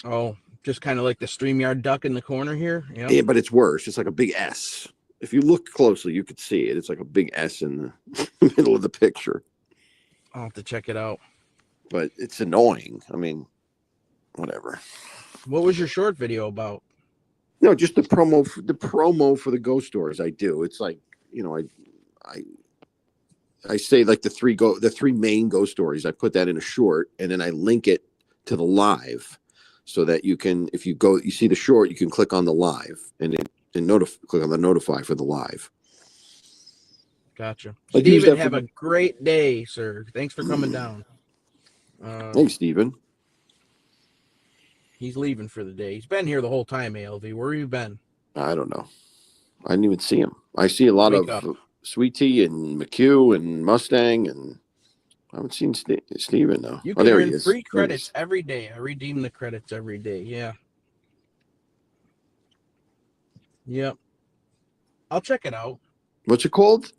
[SPEAKER 1] Oh, just kind of like the StreamYard duck in the corner here. Yep.
[SPEAKER 2] Yeah, but it's worse. It's like a big S. If you look closely, you could see it. It's like a big S in the middle of the picture.
[SPEAKER 1] I'll have to check it out.
[SPEAKER 2] But it's annoying. I mean, whatever.
[SPEAKER 1] What was your short video about?
[SPEAKER 2] No, just the promo for the Go stores. I do. It's like, I say like the three main Go stories. I put that in a short, and then I link it to the live, so that you can, if you see the short, you can click on the live and click on the notify for the live.
[SPEAKER 1] Gotcha.
[SPEAKER 2] Like
[SPEAKER 1] Steven, have a great day, sir. Thanks for coming down.
[SPEAKER 2] Hey, Steven.
[SPEAKER 1] He's leaving for the day. He's been here the whole time, ALV. Where have you been?
[SPEAKER 2] I don't know. I didn't even see him. I see a lot of Sweet Tea and McHugh and Mustang, and I haven't seen Steven though.
[SPEAKER 1] You can earn free credits every day. I redeem the credits every day. Yeah. Yep. I'll check it out.
[SPEAKER 2] What's it called?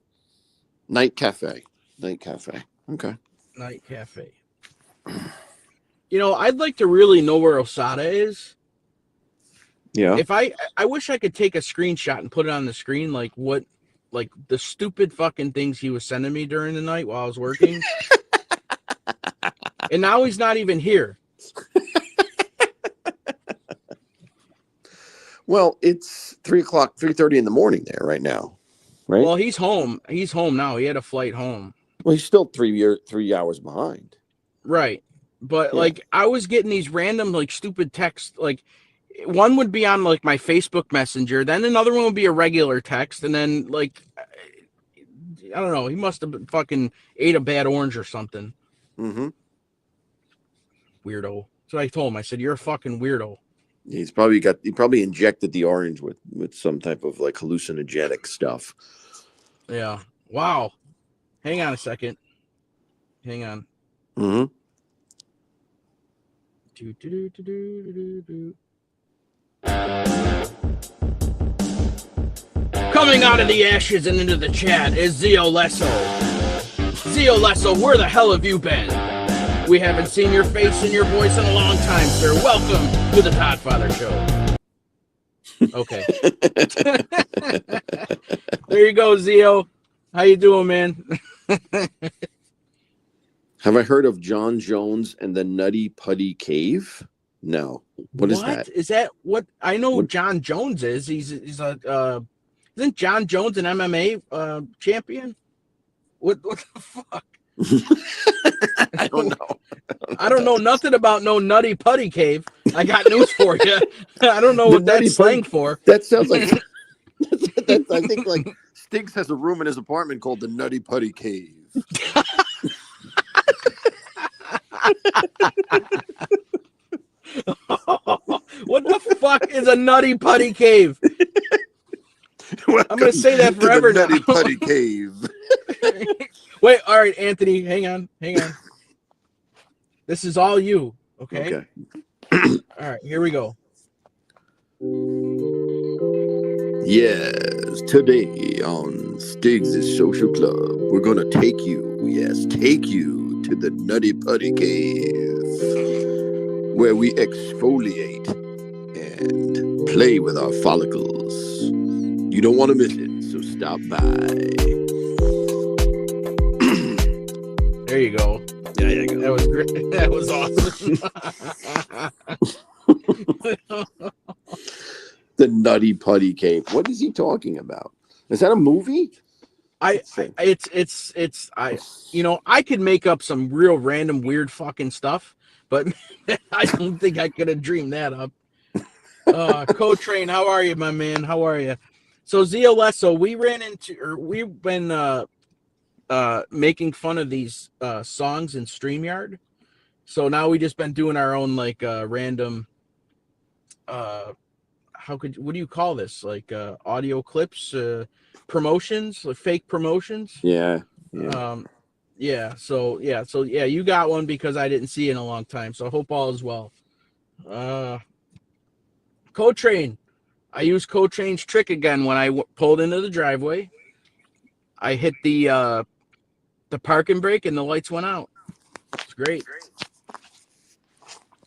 [SPEAKER 2] Night Cafe. Night Cafe. Okay.
[SPEAKER 1] Night Cafe. I'd like to really know where Osada is.
[SPEAKER 2] Yeah.
[SPEAKER 1] If I wish I could take a screenshot and put it on the screen, like the stupid fucking things he was sending me during the night while I was working. And now he's not even here.
[SPEAKER 2] Well, it's 3:30 in the morning there right now, right?
[SPEAKER 1] Well, he's home. He's home now. He had a flight home.
[SPEAKER 2] Well, he's still 3 hours behind.
[SPEAKER 1] Right. But like I was getting these random like stupid texts. Like one would be on like my Facebook Messenger, then another one would be a regular text, and then like I don't know. He must have been fucking ate a bad orange or something.
[SPEAKER 2] Mm-hmm.
[SPEAKER 1] Weirdo. So I told him. I said, "You're a fucking weirdo."
[SPEAKER 2] He probably injected the orange with some type of like hallucinogenic stuff.
[SPEAKER 1] Yeah. Wow. Hang on a second. Hang on.
[SPEAKER 2] Mm-hmm.
[SPEAKER 1] Coming out of the ashes and into the chat is Zio Lesso. Zio Lesso, where the hell have you been? We haven't seen your face and your voice in a long time, sir. Welcome to the Podfather Show. Okay. There you go, Zio. How you doing, man?
[SPEAKER 2] Have I heard of John Jones and the Nutty Putty Cave? No. What is that?
[SPEAKER 1] Is that what I know? What John Jones is? He's a isn't John Jones an MMA champion? What the fuck?
[SPEAKER 2] I don't know.
[SPEAKER 1] I don't know nothing about no Nutty Putty Cave. I got news for you. I don't know what that's slang for.
[SPEAKER 2] That sounds like I think like Stiggs has a room in his apartment called the Nutty Putty Cave.
[SPEAKER 1] What the fuck is a Nutty Putty Cave? I'm gonna say that forever now.
[SPEAKER 2] Nutty Putty Cave.
[SPEAKER 1] Wait, all right, Anthony, hang on. This is all you, okay? All right, here we go.
[SPEAKER 2] Yes, today on Stiggs' Social Club, we're gonna take you to the Nutty Putty Cave, where we exfoliate and play with our follicles. You don't want to miss it, so stop by.
[SPEAKER 1] There you go.
[SPEAKER 2] Yeah, yeah, go.
[SPEAKER 1] That was great. That was awesome.
[SPEAKER 2] The Nutty Putty Cave. What is he talking about? Is that a movie?
[SPEAKER 1] I could make up some real random weird fucking stuff, but I don't think I could have dreamed that up. Co-Train, how are you, my man? How are you? So Zio Lesso, we've been making fun of these songs in StreamYard. So now we just been doing our own like random what do you call this? Like audio clips, promotions, like fake promotions.
[SPEAKER 2] Yeah.
[SPEAKER 1] So you got one because I didn't see it in a long time. So I hope all is well. Co-Train. I used Co-Train's trick again when I pulled into the driveway. I hit the parking brake and the lights went out. It's great.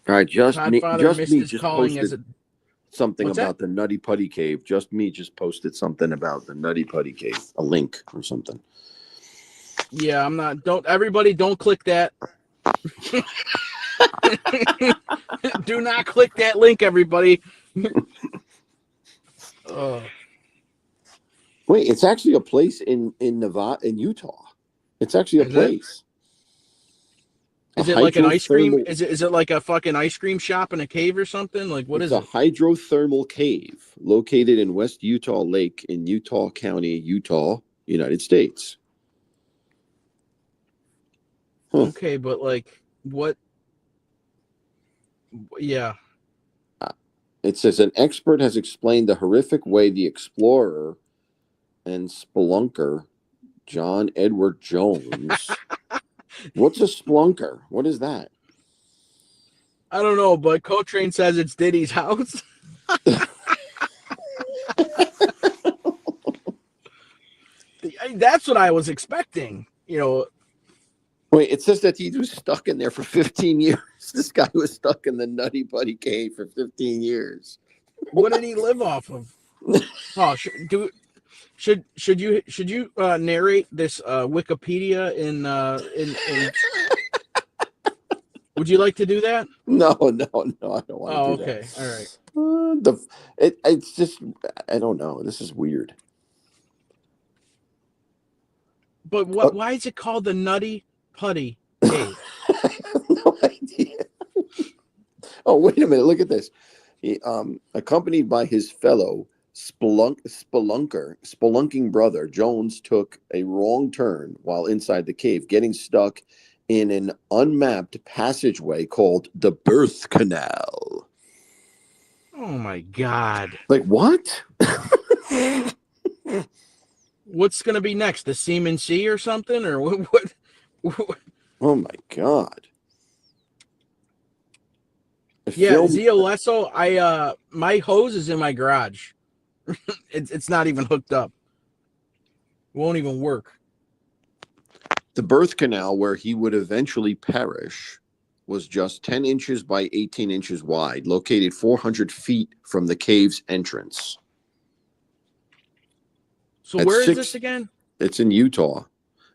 [SPEAKER 2] All right, just me
[SPEAKER 1] missed his
[SPEAKER 2] just
[SPEAKER 1] calling
[SPEAKER 2] posted something
[SPEAKER 1] What's
[SPEAKER 2] about the Nutty Putty Cave. Just me just posted something about the Nutty Putty Cave, a link or something.
[SPEAKER 1] Yeah, I'm not. Don't click that. Do not click that link, everybody.
[SPEAKER 2] Wait, it's actually a place in Nevada, in Utah. It's actually a place.
[SPEAKER 1] Is it like an ice cream? Is it like a fucking ice cream shop in a cave or something? Like what is it?
[SPEAKER 2] It's a hydrothermal cave located in West Utah Lake in Utah County, Utah, United States. Huh.
[SPEAKER 1] Okay, but like what? Yeah.
[SPEAKER 2] It says an expert has explained the horrific way the explorer and spelunker John Edward Jones. What's a splunker? What is that?
[SPEAKER 1] I don't know, but Co-Train says it's Diddy's house. That's what I was expecting.
[SPEAKER 2] Wait, it says that he was stuck in there for 15 years. This guy was stuck in the Nutty Putty Cave for 15 years.
[SPEAKER 1] What did he live off of? Oh, should you narrate this Wikipedia in Would you like to do that?
[SPEAKER 2] No, I don't want to do
[SPEAKER 1] okay.
[SPEAKER 2] that.
[SPEAKER 1] All right.
[SPEAKER 2] It's just, I don't know. This is weird.
[SPEAKER 1] But why is it called the Nutty Putty Cave?
[SPEAKER 2] No idea. Oh, wait a minute. Look at this. He, accompanied by his fellow spelunking brother, Jones took a wrong turn while inside the cave, getting stuck in an unmapped passageway called the Birth Canal.
[SPEAKER 1] Oh my God.
[SPEAKER 2] Like what?
[SPEAKER 1] What's going to be next? The Seaman Sea or something? Or what?
[SPEAKER 2] Oh my God.
[SPEAKER 1] Zio Lesso, my hose is in my garage. It's not even hooked up. Won't even work.
[SPEAKER 2] The birth canal where he would eventually perish was just 10 inches by 18 inches wide, located 400 feet from the cave's entrance.
[SPEAKER 1] So where is this again?
[SPEAKER 2] It's in Utah.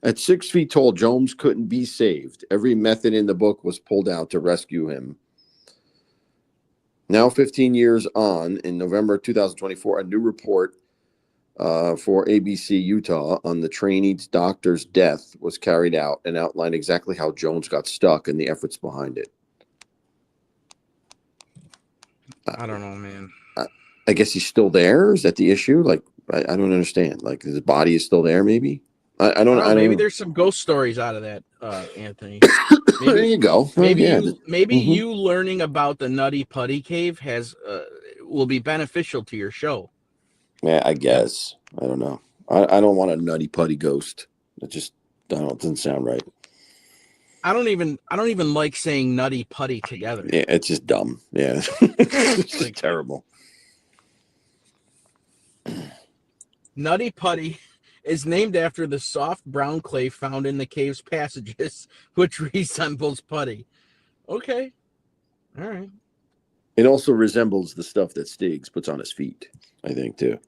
[SPEAKER 2] At 6 feet tall, Jones couldn't be saved. Every method in the book was pulled out to rescue him. Now, 15 years on, in November 2024, a new report for ABC Utah on the trainee's doctor's death was carried out and outlined exactly how Jones got stuck and the efforts behind it.
[SPEAKER 1] I don't know, man.
[SPEAKER 2] I guess he's still there. Is that the issue? Like, I don't understand. Like, his body is still there, maybe? I don't know.
[SPEAKER 1] Maybe there's some ghost stories out of that, Anthony.
[SPEAKER 2] Maybe, there you go.
[SPEAKER 1] Maybe you learning about the Nutty Putty Cave will be beneficial to your show.
[SPEAKER 2] Yeah, I guess. I don't know. I don't want a Nutty Putty ghost. It doesn't sound right.
[SPEAKER 1] I don't even like saying Nutty Putty together.
[SPEAKER 2] Yeah, it's just dumb. Yeah, it's just terrible.
[SPEAKER 1] Nutty Putty is named after the soft brown clay found in the cave's passages, which resembles putty. Okay. All right.
[SPEAKER 2] It also resembles the stuff that Stiggs puts on his feet, I think, too.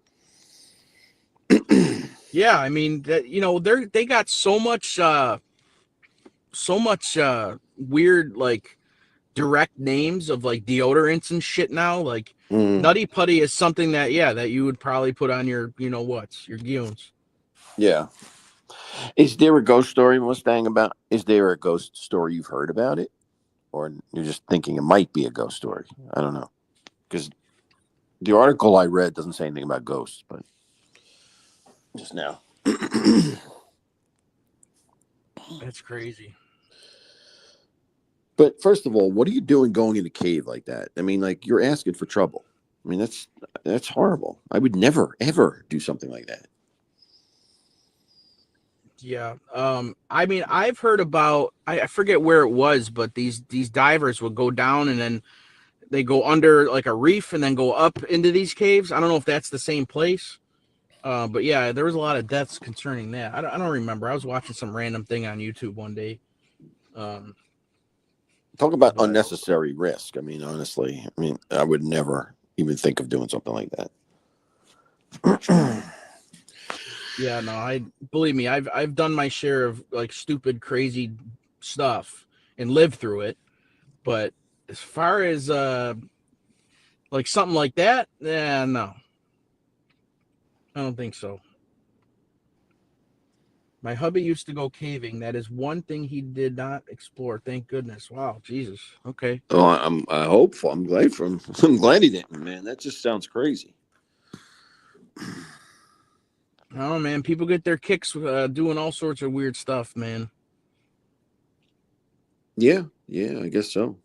[SPEAKER 1] Yeah, I mean that they got so much weird like direct names of like deodorants and shit now. Like
[SPEAKER 2] Mm,
[SPEAKER 1] Nutty Putty is something that that you would probably put on your your goons.
[SPEAKER 2] yeah. Is there a ghost story, Mustang, about? Is there a ghost story you've heard about it, or you're just thinking it might be a ghost story? I don't know, because the article I read doesn't say anything about ghosts, but just now.
[SPEAKER 1] That's crazy.
[SPEAKER 2] But first of all, what are you doing going in a cave like that? I mean, like you're asking for trouble. I mean, that's horrible. I would never ever do something like that.
[SPEAKER 1] Yeah. I mean, I've heard about I forget where it was, but these divers would go down and then they go under like a reef and then go up into these caves. I don't know if that's the same place. But yeah, there was a lot of deaths concerning that. I don't remember. I was watching some random thing on YouTube one day.
[SPEAKER 2] Talk about
[SPEAKER 1] But
[SPEAKER 2] unnecessary risk. I mean, honestly, I mean, I would never even think of doing something like that.
[SPEAKER 1] yeah, no, I believe me, I've done my share of like stupid, crazy stuff and lived through it. But as far as like something like that, yeah, no, I don't think so. My hubby used to go caving. That is one thing he did not explore. Thank goodness. Wow, Jesus. Okay.
[SPEAKER 2] Oh, I'm hopeful. I'm glad I'm glad he didn't, man. That just sounds crazy.
[SPEAKER 1] Oh man, people get their kicks doing all sorts of weird stuff, man.
[SPEAKER 2] Yeah, yeah, I guess so.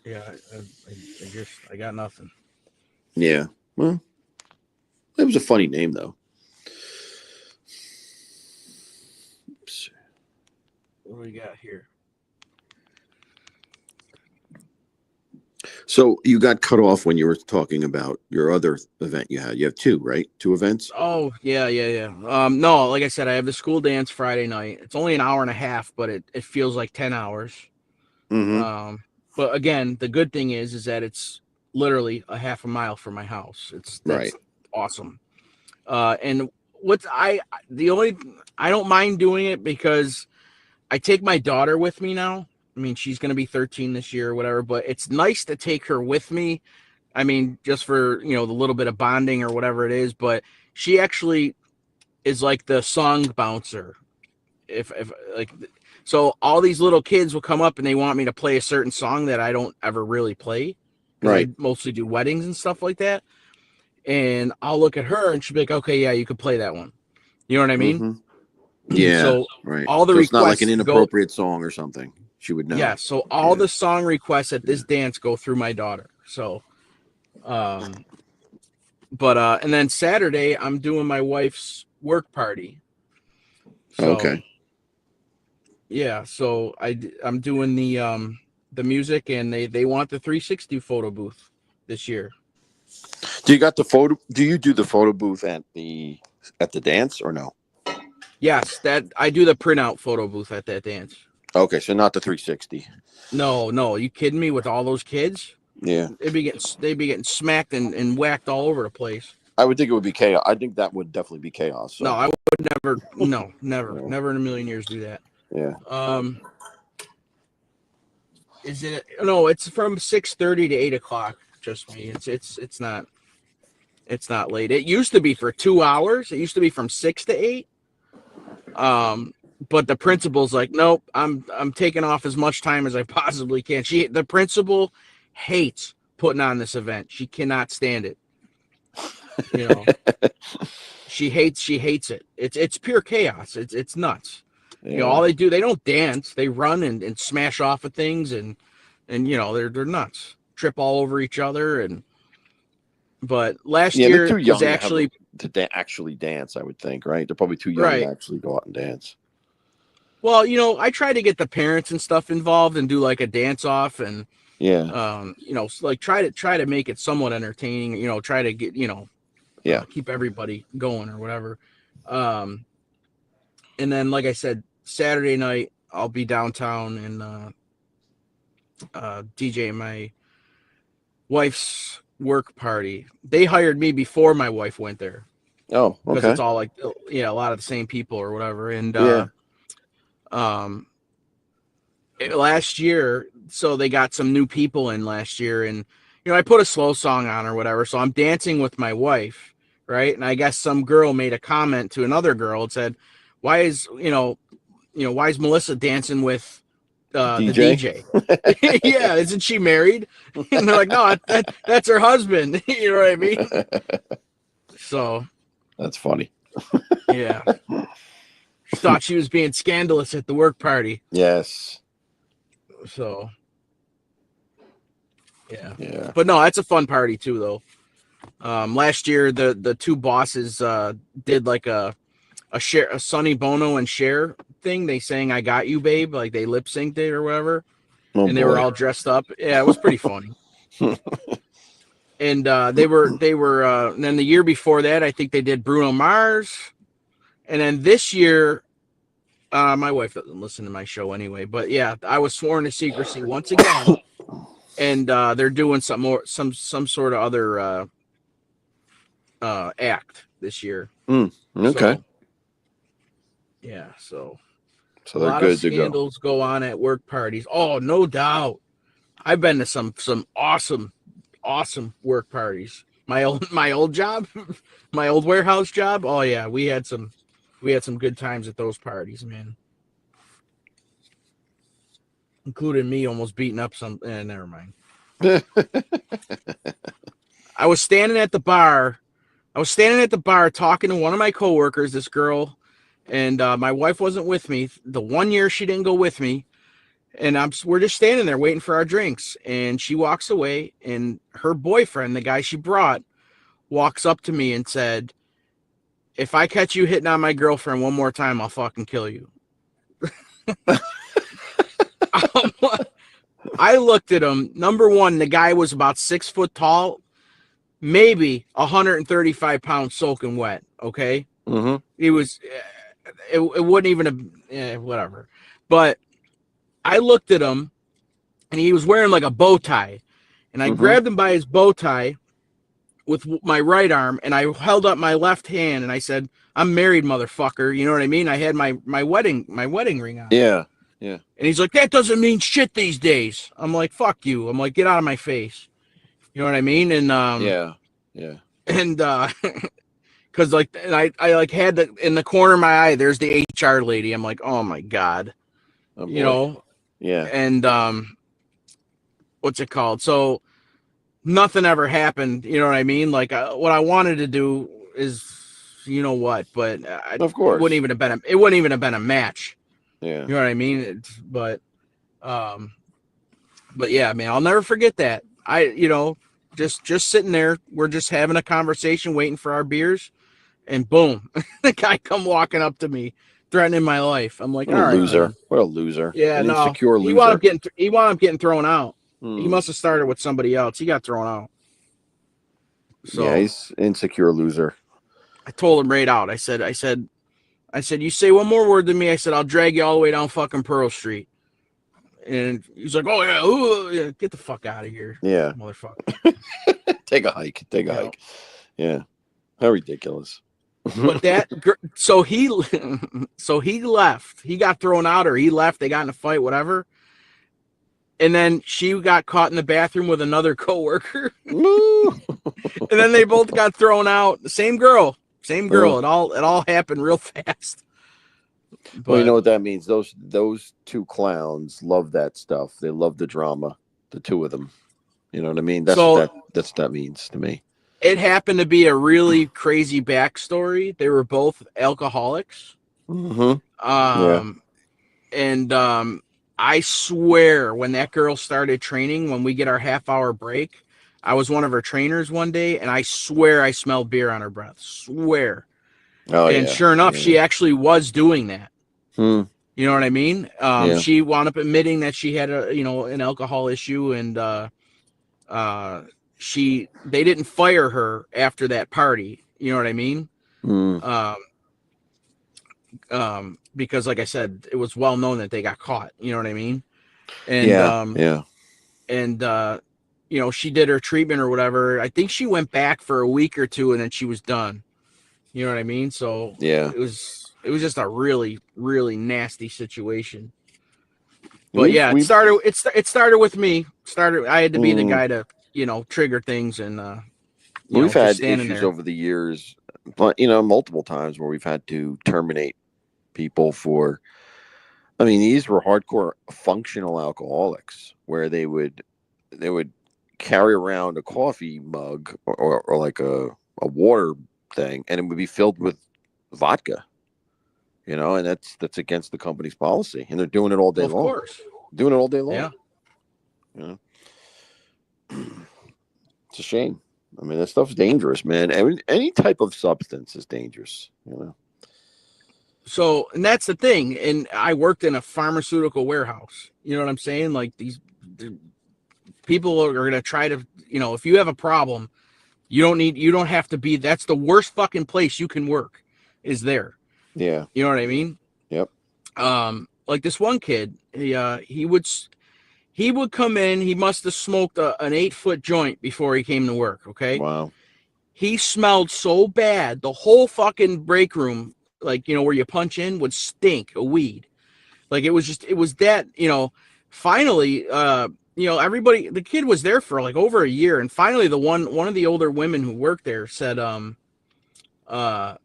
[SPEAKER 1] Yeah, I got nothing.
[SPEAKER 2] Yeah. Well, it was a funny name though.
[SPEAKER 1] What do we got here?
[SPEAKER 2] So you got cut off when you were talking about your other event you had. You have two, right? Two events?
[SPEAKER 1] Oh, yeah. No, like I said, I have the school dance Friday night. It's only an hour and a half, but it feels like 10 hours.
[SPEAKER 2] Mm-hmm.
[SPEAKER 1] But again, the good thing is that it's literally a half a mile from my house. That's
[SPEAKER 2] Right.
[SPEAKER 1] awesome. And what's I don't mind doing it because I take my daughter with me now. I mean, she's going to be 13 this year or whatever, but it's nice to take her with me. I mean, just for, the little bit of bonding or whatever it is, but she actually is like the song bouncer. If like, so all these little kids will come up and they want me to play a certain song that I don't ever really play because I
[SPEAKER 2] Right.
[SPEAKER 1] mostly do weddings and stuff like that. And I'll look at her and she'll be like, okay, yeah, you could play that one. You know what I mean?
[SPEAKER 2] Mm-hmm. Yeah.
[SPEAKER 1] So
[SPEAKER 2] Right.
[SPEAKER 1] all the
[SPEAKER 2] So it's not like an
[SPEAKER 1] requests go,
[SPEAKER 2] inappropriate song or something. She would know.
[SPEAKER 1] yeah. So all the song requests at this dance go through my daughter. So, and then Saturday I'm doing my wife's work party. So,
[SPEAKER 2] Okay.
[SPEAKER 1] yeah. So I'm doing the music and they want the 360 photo booth this year.
[SPEAKER 2] Do you got the photo? Do you do the photo booth at the dance or no?
[SPEAKER 1] Yes, that I do the printout photo booth at that dance.
[SPEAKER 2] Okay, so not the 360.
[SPEAKER 1] No, you kidding me? With all those kids,
[SPEAKER 2] Yeah,
[SPEAKER 1] they'd be getting smacked and whacked all over the place.
[SPEAKER 2] I would think it would be chaos. I think that would definitely be chaos. So.
[SPEAKER 1] No, I would never. No, never,
[SPEAKER 2] No.
[SPEAKER 1] never in a million years do that.
[SPEAKER 2] Yeah.
[SPEAKER 1] Is it? No, it's from 6:30 to 8 o'clock. Just me. It's not. It's not late. It used to be for 2 hours. It used to be from 6 to 8. But the principal's like, nope. I'm taking off as much time as I possibly can. The principal hates putting on this event. She cannot stand it. You know, she hates it. It's pure chaos. It's nuts.
[SPEAKER 2] Yeah.
[SPEAKER 1] All they do, they don't dance. They run and smash off of things and they're nuts. Trip all over each other but last year
[SPEAKER 2] they're too young
[SPEAKER 1] was actually
[SPEAKER 2] to actually dance. I would think, right? They're probably too young
[SPEAKER 1] right.
[SPEAKER 2] to actually go out and dance.
[SPEAKER 1] Well, I try to get the parents and stuff involved and do like a dance off and like try to make it somewhat entertaining. Try to get keep everybody going or whatever. And then, like I said, Saturday night I'll be downtown and DJ my wife's work party. They hired me before my wife went there
[SPEAKER 2] Oh,
[SPEAKER 1] because
[SPEAKER 2] okay.
[SPEAKER 1] it's all like, a lot of the same people or whatever. And
[SPEAKER 2] Yeah.
[SPEAKER 1] last year, so they got some new people in last year, and I put a slow song on or whatever. So I'm dancing with my wife, right? And I guess some girl made a comment to another girl and said, "Why is why is Melissa dancing with the DJ?" Yeah, isn't she married? And they're like, "No, that's her husband." You know what I mean? So
[SPEAKER 2] That's funny.
[SPEAKER 1] yeah, she thought she was being scandalous at the work party.
[SPEAKER 2] Yes.
[SPEAKER 1] So yeah.
[SPEAKER 2] Yeah.
[SPEAKER 1] But no, that's a fun party too, though. Last year, the two bosses did like a Sonny Bono and Cher thing. They sang "I Got You, Babe," like they lip synced it or whatever,
[SPEAKER 2] Oh,
[SPEAKER 1] and they were
[SPEAKER 2] boy.
[SPEAKER 1] all dressed up. Yeah, it was pretty funny. And they were. And then the year before that, I think they did Bruno Mars, and then this year, my wife doesn't listen to my show anyway. But yeah, I was sworn to secrecy once again, and they're doing some sort of other act this year.
[SPEAKER 2] Okay.
[SPEAKER 1] So, yeah, so
[SPEAKER 2] So
[SPEAKER 1] a
[SPEAKER 2] they're
[SPEAKER 1] lot of
[SPEAKER 2] good to go.
[SPEAKER 1] scandals go on at work parties. Oh, no doubt. I've been to some awesome work parties. My old job, my old warehouse job. Oh yeah, we had some good times at those parties, man. Including me almost beating up some. Never mind. I was standing at the bar talking to one of my coworkers, this girl, and my wife wasn't with me. The one year she didn't go with me, and we're just standing there waiting for our drinks, and she walks away, and her boyfriend, the guy she brought, walks up to me and said, "If I catch you hitting on my girlfriend one more time, I'll fucking kill you." I looked at him. Number one, the guy was about 6 foot tall, maybe 135 pounds soaking wet. Okay.
[SPEAKER 2] Mm-hmm.
[SPEAKER 1] He was, it wouldn't even have, whatever. But I looked at him and he was wearing like a bow tie. And I grabbed him by his bow tie with my right arm and I held up my left hand and I said, "I'm married, motherfucker." You know what I mean? I had my wedding ring on.
[SPEAKER 2] Yeah. Yeah.
[SPEAKER 1] And he's like, "That doesn't mean shit these days." I'm like, "Fuck you." I'm like, "Get out of my face." You know what I mean? And
[SPEAKER 2] Yeah.
[SPEAKER 1] and because like, and I like had in the corner of my eye, there's the HR lady. I'm like, "Oh my God."
[SPEAKER 2] Oh,
[SPEAKER 1] You know?
[SPEAKER 2] Yeah.
[SPEAKER 1] And what's it called? So nothing ever happened. You know what I mean? Like what I wanted to do is, you know what? But
[SPEAKER 2] Of course.
[SPEAKER 1] it wouldn't even have been a match.
[SPEAKER 2] Yeah.
[SPEAKER 1] You know what I mean? But yeah, man, I'll never forget that. Just sitting there, we're just having a conversation, waiting for our beers, and boom, the guy come walking up to me, threatening my life. I'm like,
[SPEAKER 2] What
[SPEAKER 1] all
[SPEAKER 2] a
[SPEAKER 1] right,
[SPEAKER 2] loser.
[SPEAKER 1] man.
[SPEAKER 2] What a loser.
[SPEAKER 1] Yeah,
[SPEAKER 2] An
[SPEAKER 1] no,
[SPEAKER 2] insecure
[SPEAKER 1] he
[SPEAKER 2] loser.
[SPEAKER 1] wound up getting thrown out. He
[SPEAKER 2] Hmm.
[SPEAKER 1] must have started with somebody else. He got thrown out. So
[SPEAKER 2] Yeah, he's insecure loser.
[SPEAKER 1] I told him right out. I said, "You say one more word to me," I said, "I'll drag you all the way down fucking Pearl Street." And he's like, "Oh yeah, ooh, yeah, get the fuck out of here,
[SPEAKER 2] Yeah.
[SPEAKER 1] motherfucker."
[SPEAKER 2] Take a hike. Hike. Yeah. How ridiculous.
[SPEAKER 1] But so he left. He got thrown out, or he left. They got in a fight, whatever. And then she got caught in the bathroom with another coworker. And then they both got thrown out. The same girl. It all happened real fast. But,
[SPEAKER 2] well, you know what that means? Those two clowns love that stuff. They love the drama. The two of them. You know what I mean? That's what that means to me.
[SPEAKER 1] It happened to be a really crazy backstory. They were both alcoholics.
[SPEAKER 2] Mm-hmm.
[SPEAKER 1] And I swear when that girl started training, when we get our half-hour break, I was one of her trainers one day, and I swear I smelled beer on her breath. Swear.
[SPEAKER 2] Oh,
[SPEAKER 1] and sure enough, she actually was doing that.
[SPEAKER 2] Hmm.
[SPEAKER 1] You know what I mean? She wound up admitting that she had an alcohol issue, and they didn't fire her after that party. You know what I mean? Because like I said, it was well known that they got caught. You know what I mean? And she did her treatment or whatever. I think she went back for a week or two and then she was done. You know what I mean? So
[SPEAKER 2] Yeah.
[SPEAKER 1] it was just a really, really nasty situation. But yeah, it started with me. I had to be the guy to, trigger things and
[SPEAKER 2] we've
[SPEAKER 1] just
[SPEAKER 2] had
[SPEAKER 1] standing
[SPEAKER 2] issues
[SPEAKER 1] there.
[SPEAKER 2] over the years, but multiple times where we've had to terminate people for. I mean, these were hardcore functional alcoholics where they would carry around a coffee mug or like a water thing, and it would be filled with vodka. And that's against the company's policy, and they're doing it all day
[SPEAKER 1] Of
[SPEAKER 2] long.
[SPEAKER 1] course.
[SPEAKER 2] Doing it all day long.
[SPEAKER 1] Yeah.
[SPEAKER 2] It's a shame. I mean, that stuff's dangerous, man. Any type of substance is dangerous.
[SPEAKER 1] So, and that's the thing. And I worked in a pharmaceutical warehouse. You know what I'm saying? Like the people are going to try to, if you have a problem, you don't have to be, that's the worst fucking place you can work is there.
[SPEAKER 2] Yeah.
[SPEAKER 1] You know what I mean?
[SPEAKER 2] Yep.
[SPEAKER 1] Like this one kid, he would come in, he must have smoked an 8-foot joint before he came to work. Okay.
[SPEAKER 2] Wow. He
[SPEAKER 1] smelled so bad. The whole fucking break room, like, where you punch in would stink of weed. Like it was that, finally, everybody, the kid was there for like over a year. And finally one of the older women who worked there said, I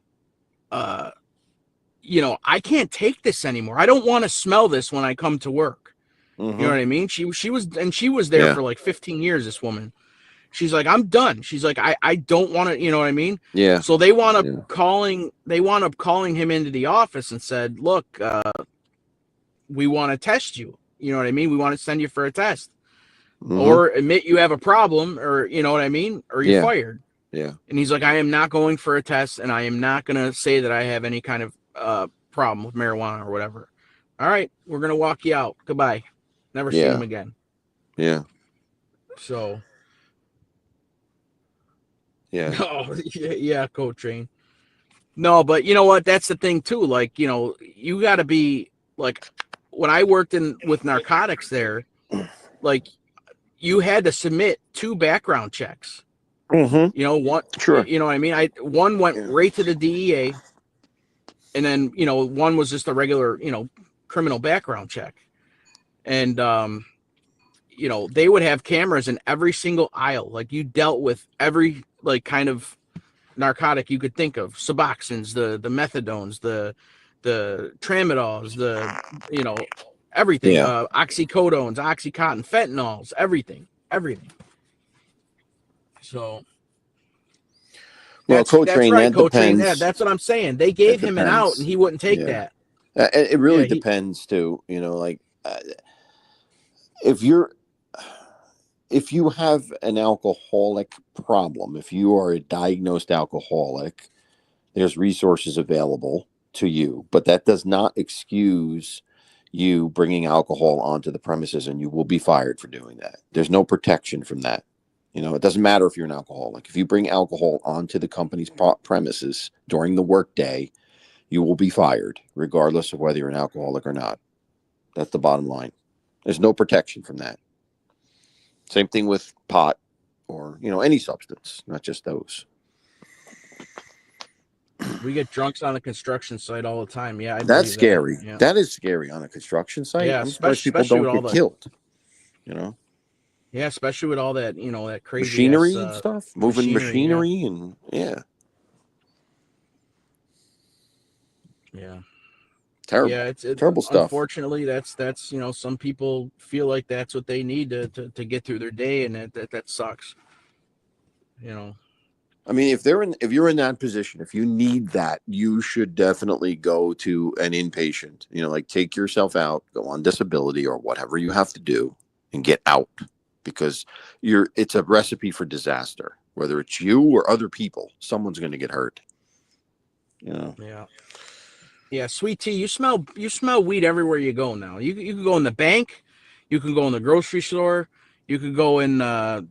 [SPEAKER 1] can't take this anymore. I don't want to smell this when I come to work.
[SPEAKER 2] Mm-hmm.
[SPEAKER 1] You know what I mean? She was there for like 15 years, this woman. She's like, I'm done. She's like, I don't want to, you know what I mean?
[SPEAKER 2] Yeah.
[SPEAKER 1] So they wound up calling him into the office and said, look, we want to test you. You know what I mean? We want to send you for a test. Mm-hmm. Or admit you have a problem, or you know what I mean? Or you're fired.
[SPEAKER 2] Yeah.
[SPEAKER 1] And he's like, I am not going for a test, and I am not going to say that I have any kind of problem with marijuana or whatever. All right, we're going to walk you out. Goodbye. Never see him again.
[SPEAKER 2] Yeah.
[SPEAKER 1] So.
[SPEAKER 2] Yeah.
[SPEAKER 1] Oh, yeah, Coach Train. No, but you know what? That's the thing too. Like, you got to be like, when I worked with narcotics there, like, you had to submit 2 background checks.
[SPEAKER 2] Mm-hmm.
[SPEAKER 1] One.
[SPEAKER 2] Sure.
[SPEAKER 1] You know what I mean? One went right to the DEA, and then one was just a regular criminal background check, and they would have cameras in every single aisle. Like, you dealt with every like kind of narcotic you could think of: Suboxones, the methadones, the tramadols, everything, oxycodones, oxycontin, fentanyls, everything. So,
[SPEAKER 2] Coach Train,
[SPEAKER 1] right,
[SPEAKER 2] that depends.
[SPEAKER 1] Yeah, that's what I'm saying. They gave him an out, and he wouldn't take that.
[SPEAKER 2] It really depends too. Like if you have an alcoholic problem, if you are a diagnosed alcoholic, there's resources available to you, but that does not excuse you bringing alcohol onto the premises, and you will be fired for doing that. There's no protection from that. It doesn't matter if you're an alcoholic. If you bring alcohol onto the company's premises during the workday, you will be fired, regardless of whether you're an alcoholic or not. That's the bottom line. There's no protection from that. Same thing with pot or, any substance, not just those.
[SPEAKER 1] We get drunks on the construction site all the time. Yeah,
[SPEAKER 2] that's scary.
[SPEAKER 1] Yeah.
[SPEAKER 2] That is scary on a construction site.
[SPEAKER 1] Yeah,
[SPEAKER 2] I'm surprised people don't get killed.
[SPEAKER 1] Yeah, especially with all that, that crazy
[SPEAKER 2] machinery and stuff, moving machinery and yeah. Terrible.
[SPEAKER 1] Yeah, it's
[SPEAKER 2] terrible stuff.
[SPEAKER 1] Unfortunately, that's some people feel like that's what they need to get through their day, and that sucks.
[SPEAKER 2] I mean, if you're in that position, if you need that, you should definitely go to an inpatient. Like, take yourself out, go on disability or whatever you have to do, and get out, because it's a recipe for disaster. Whether it's you or other people, someone's going to get hurt.
[SPEAKER 1] Yeah, Sweet Tea, you smell weed everywhere you go now. You can go in the bank, you can go in the grocery store, you can go in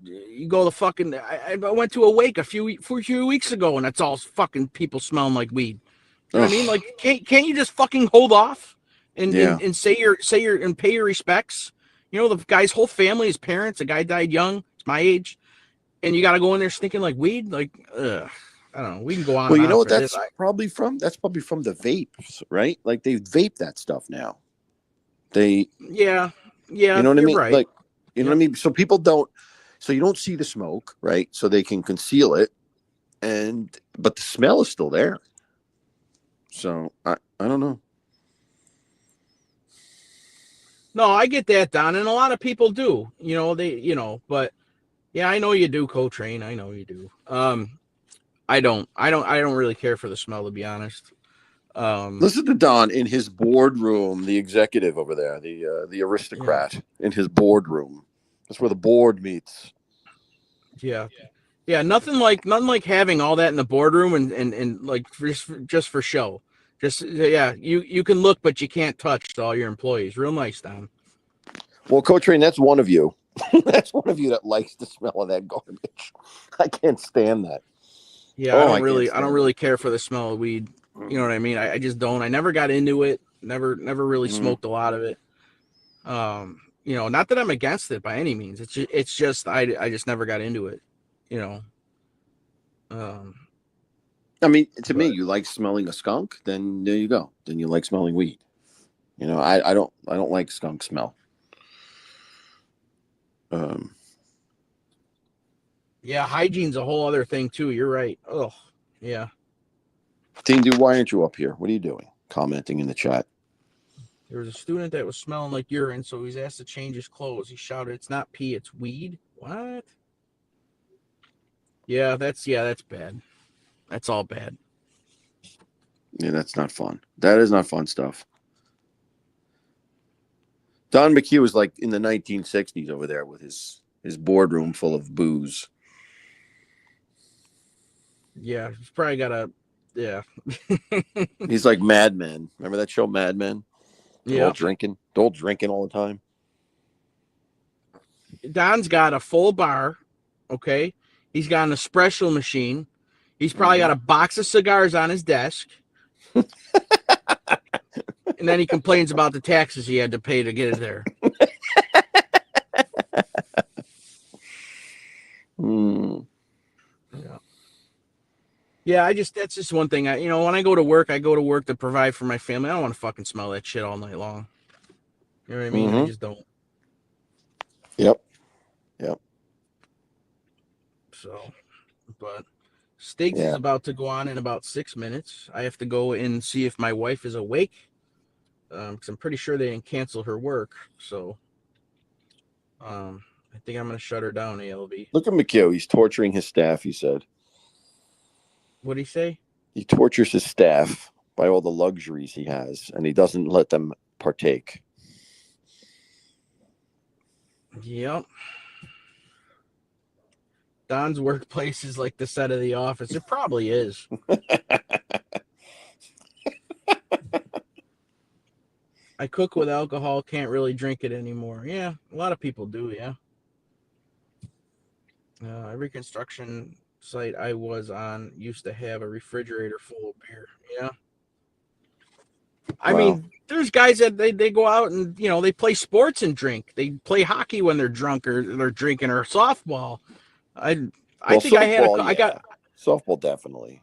[SPEAKER 1] you go to fucking I went to a wake a few weeks ago, and that's all fucking people smelling like weed. You know what I mean? Like, can't you just fucking hold off and say your and pay your respects? The guy's whole family, his parents, the guy died young, his my age, and you got to go in there stinking like weed. Like, ugh, I don't know. We can go on.
[SPEAKER 2] Well,
[SPEAKER 1] and
[SPEAKER 2] you
[SPEAKER 1] on
[SPEAKER 2] know what
[SPEAKER 1] for this.
[SPEAKER 2] that's probably from? That's probably from the vapes, right? Like they vape that stuff now. They,
[SPEAKER 1] Yeah,
[SPEAKER 2] you know what I
[SPEAKER 1] you're
[SPEAKER 2] mean?
[SPEAKER 1] right.
[SPEAKER 2] Like, you know what I mean? So people don't, so you don't see the smoke, right? So they can conceal it, but the smell is still there. So I don't know.
[SPEAKER 1] No, I get that, Don, and a lot of people do. But yeah, I know you do, Co-Train. I know you do. I don't really care for the smell, to be honest.
[SPEAKER 2] Listen to Don in his boardroom, the executive over there, the aristocrat in his boardroom. That's where the board meets.
[SPEAKER 1] Yeah. Yeah, nothing like having all that in the boardroom and like just for show. Just you can look but you can't touch to all your employees. Real nice, Don.
[SPEAKER 2] Well, Co-Train, that's one of you. That's one of you that likes the smell of that garbage. I can't stand that.
[SPEAKER 1] Yeah, I don't really care for the smell of weed. You know what I mean? I just don't. I never got into it. Never really smoked a lot of it. Not that I'm against it by any means. It's just I just never got into it. You know.
[SPEAKER 2] I mean, to me, you like smelling a skunk, then there you go. Then you like smelling weed. You know, I don't like skunk smell.
[SPEAKER 1] Yeah, hygiene's a whole other thing too. You're right. Oh, yeah.
[SPEAKER 2] Team Dude, why aren't you up here? What are you doing? Commenting in the chat.
[SPEAKER 1] There was a student that was smelling like urine, so he's asked to change his clothes. He shouted, "It's not pee, it's weed." What? Yeah, that's bad. That's all bad.
[SPEAKER 2] Yeah, that's not fun. That is not fun stuff. Don McHugh was like in the 1960s over there with his boardroom full of booze.
[SPEAKER 1] Yeah, he's probably got a
[SPEAKER 2] He's like Mad Men. Remember that show, Mad Men?
[SPEAKER 1] Yeah.
[SPEAKER 2] All drinking all the time.
[SPEAKER 1] Don's got a full bar. Okay, he's got an espresso machine. He's probably got a box of cigars on his desk. And then he complains about the taxes he had to pay to get it there. Yeah, that's just one thing. When I go to work to provide for my family. I don't want to fucking smell that shit all night long. You know what I mean? I just don't.
[SPEAKER 2] Yep.
[SPEAKER 1] So, but Stiggs is about to go on in about 6 minutes. I have to go and see if my wife is awake. Because I'm pretty sure they didn't cancel her work. So, I think I'm going to shut her down, ALV.
[SPEAKER 2] Look at McHugh. He's torturing his staff, he said.
[SPEAKER 1] What'd he say?
[SPEAKER 2] He tortures his staff by all the luxuries he has, and he doesn't let them partake.
[SPEAKER 1] Yep. Don's workplace is like the set of The Office. It probably is. I cook with alcohol, can't really drink it anymore. Yeah, a lot of people do, yeah. Every construction site I was on used to have a refrigerator full of beer. Yeah. I mean, there's guys that they go out and, they play sports and drink. They play hockey when they're drunk or they're drinking or softball. I think softball, I got
[SPEAKER 2] softball definitely.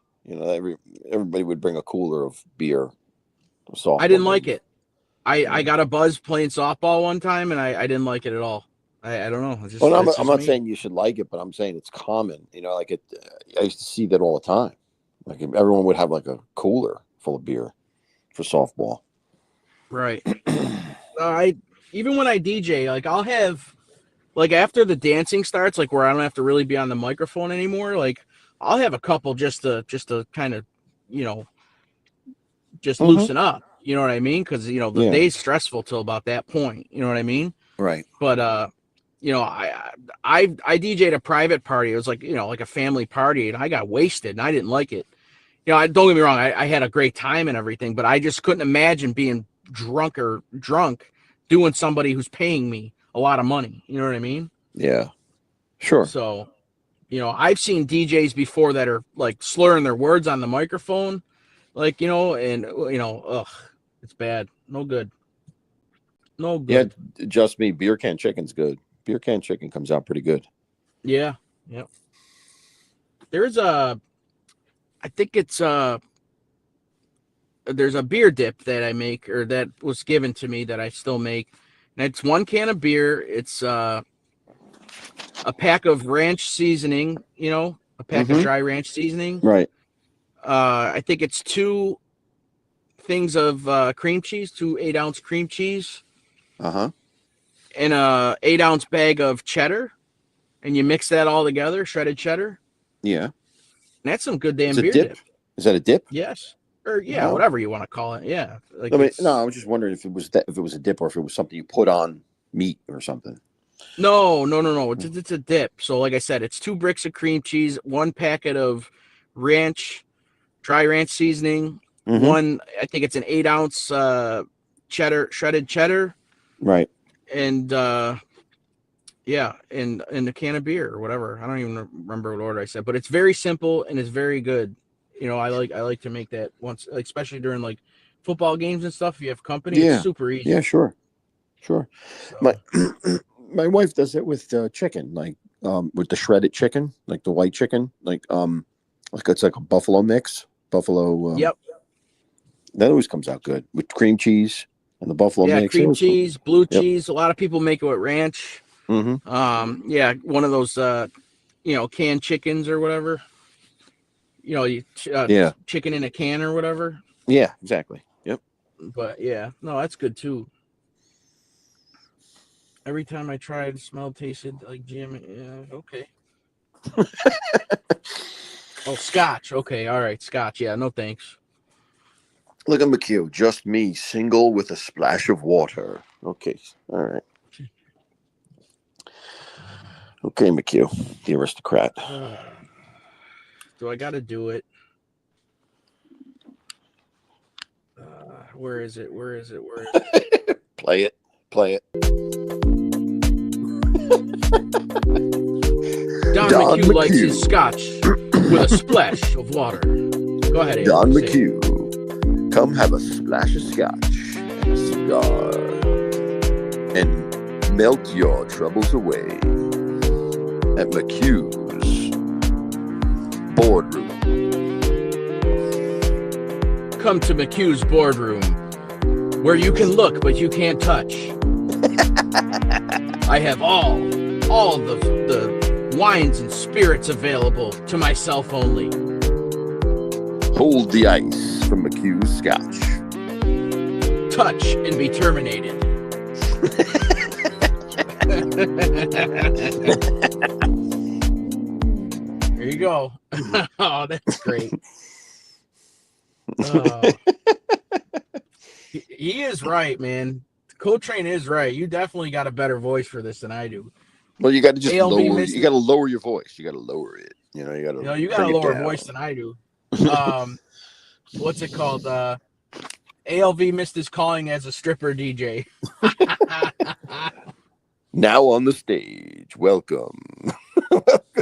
[SPEAKER 2] Everybody would bring a cooler of beer. Softball.
[SPEAKER 1] I didn't like it. I got a buzz playing softball one time and I didn't like it at all. I don't know. It's just,
[SPEAKER 2] I'm not saying you should like it, but I'm saying it's common. I used to see that all the time. Like everyone would have like a cooler full of beer for softball.
[SPEAKER 1] Right. Even when I DJ, like I'll have like after the dancing starts, like where I don't have to really be on the microphone anymore, like I'll have a couple just to kind of, loosen up. You know what I mean? Because the day's stressful till about that point. You know what I mean?
[SPEAKER 2] Right.
[SPEAKER 1] But I DJ'd a private party. It was like like a family party, and I got wasted, and I didn't like it. Don't get me wrong. I had a great time and everything, but I just couldn't imagine being drunk doing somebody who's paying me a lot of money. You know what I mean?
[SPEAKER 2] Yeah. Sure.
[SPEAKER 1] So, I've seen DJs before that are like slurring their words on the microphone, like, ugh, it's bad. No good. No good.
[SPEAKER 2] Yeah, just me. Beer can chicken's good. Beer can chicken comes out pretty good.
[SPEAKER 1] Yeah. Yep. There's I think it's there's a beer dip that I make, or that was given to me, that I still make. And it's one can of beer. It's a pack of ranch seasoning, a pack of dry ranch seasoning.
[SPEAKER 2] Right.
[SPEAKER 1] I think it's 2 things of cream cheese, 2 8-ounce cream cheese, and a 8-ounce bag of cheddar. And you mix that all together, shredded cheddar.
[SPEAKER 2] Yeah.
[SPEAKER 1] And that's some good damn
[SPEAKER 2] It's a
[SPEAKER 1] beer
[SPEAKER 2] dip?
[SPEAKER 1] dip.
[SPEAKER 2] Is that a dip?
[SPEAKER 1] Yes. Or yeah,
[SPEAKER 2] Wow.
[SPEAKER 1] whatever you want to call it. Yeah. Like
[SPEAKER 2] I mean, no, I was just wondering if it was a dip or if it was something you put on meat or something.
[SPEAKER 1] No. It's a dip. So like I said, it's 2 bricks of cream cheese, 1 packet of dry ranch seasoning, one, I think it's an 8-ounce shredded cheddar.
[SPEAKER 2] Right.
[SPEAKER 1] And and a can of beer or whatever. I don't even remember what order I said, but it's very simple and it's very good. I like to make that once, like, especially during like football games and stuff. If you have company, it's super easy.
[SPEAKER 2] Yeah, sure.
[SPEAKER 1] So,
[SPEAKER 2] My wife does it with chicken, like with the shredded chicken, like the white chicken, like it's like a buffalo mix.
[SPEAKER 1] yep.
[SPEAKER 2] That always comes out good with cream cheese and the buffalo mix.
[SPEAKER 1] Cream cheese, blue cheese. A lot of people make it with ranch.
[SPEAKER 2] Mm-hmm.
[SPEAKER 1] One of those canned chickens or whatever. Chicken in a can or whatever.
[SPEAKER 2] Yeah, exactly. Yep.
[SPEAKER 1] But yeah, no, that's good too. Every time I tried, smelled, tasted like jam. Yeah, okay. Oh, scotch. Okay, all right, scotch. Yeah, no thanks.
[SPEAKER 2] Look at McHugh, just me, single with a splash of water. Okay, all right. Okay, McHugh, the aristocrat.
[SPEAKER 1] Do I got to do it? Where is it?
[SPEAKER 2] Play it.
[SPEAKER 1] Don McHugh likes his scotch with a splash of water. Go ahead,
[SPEAKER 2] Don
[SPEAKER 1] Aiden,
[SPEAKER 2] McHugh, come have a splash of scotch and a cigar and melt your troubles away at McHugh's boardroom.
[SPEAKER 1] Come to McHugh's boardroom, where you can look but you can't touch. I have all the wines and spirits available to myself only.
[SPEAKER 2] Hold the ice from McHugh's scotch.
[SPEAKER 1] Touch and be terminated. There you go. Oh, that's great. He is right, man. Coltrane is right. You definitely got a better voice for this than I do.
[SPEAKER 2] Well, you got to just
[SPEAKER 1] ALV
[SPEAKER 2] lower.
[SPEAKER 1] missed
[SPEAKER 2] You got to lower your voice. You got to lower it. You got to.
[SPEAKER 1] You got a lower voice than I do. What's it called? ALV missed his calling as a stripper DJ.
[SPEAKER 2] Now on the stage, welcome.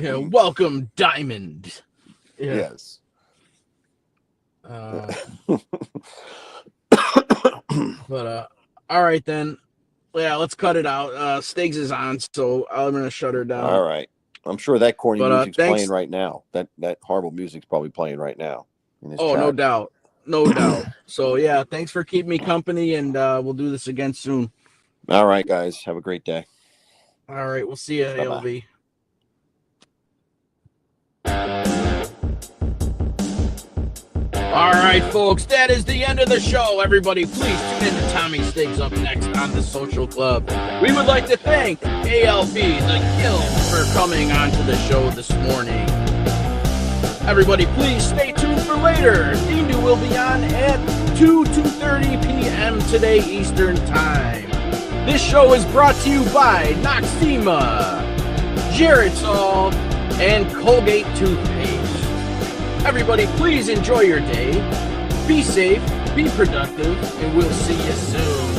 [SPEAKER 1] Yeah, welcome, Diamond. Yeah.
[SPEAKER 2] Yes.
[SPEAKER 1] But all right then. Yeah, let's cut it out. Stiggs is on, so I'm gonna shut her down.
[SPEAKER 2] All right. I'm sure that corny music's
[SPEAKER 1] thanks.
[SPEAKER 2] playing right now. That horrible music's probably playing right now.
[SPEAKER 1] Oh, no doubt. No doubt. So yeah, thanks for keeping me company, and we'll do this again soon.
[SPEAKER 2] All right, guys. Have a great day.
[SPEAKER 1] All right, we'll see you,
[SPEAKER 2] Bye-bye.
[SPEAKER 1] ALV. All right, folks, that is the end of the show. Everybody, please tune in to Tommy Stiggs up next on the Social Club. We would like to thank ALV, the Guild, for coming onto the show this morning. Everybody, please stay tuned for later. Dindu will be on at 2:30 p.m. today Eastern Time. This show is brought to you by Noxema, Geritol, and Colgate Toothpaste. Everybody, please enjoy your day. Be safe, be productive, and we'll see you soon.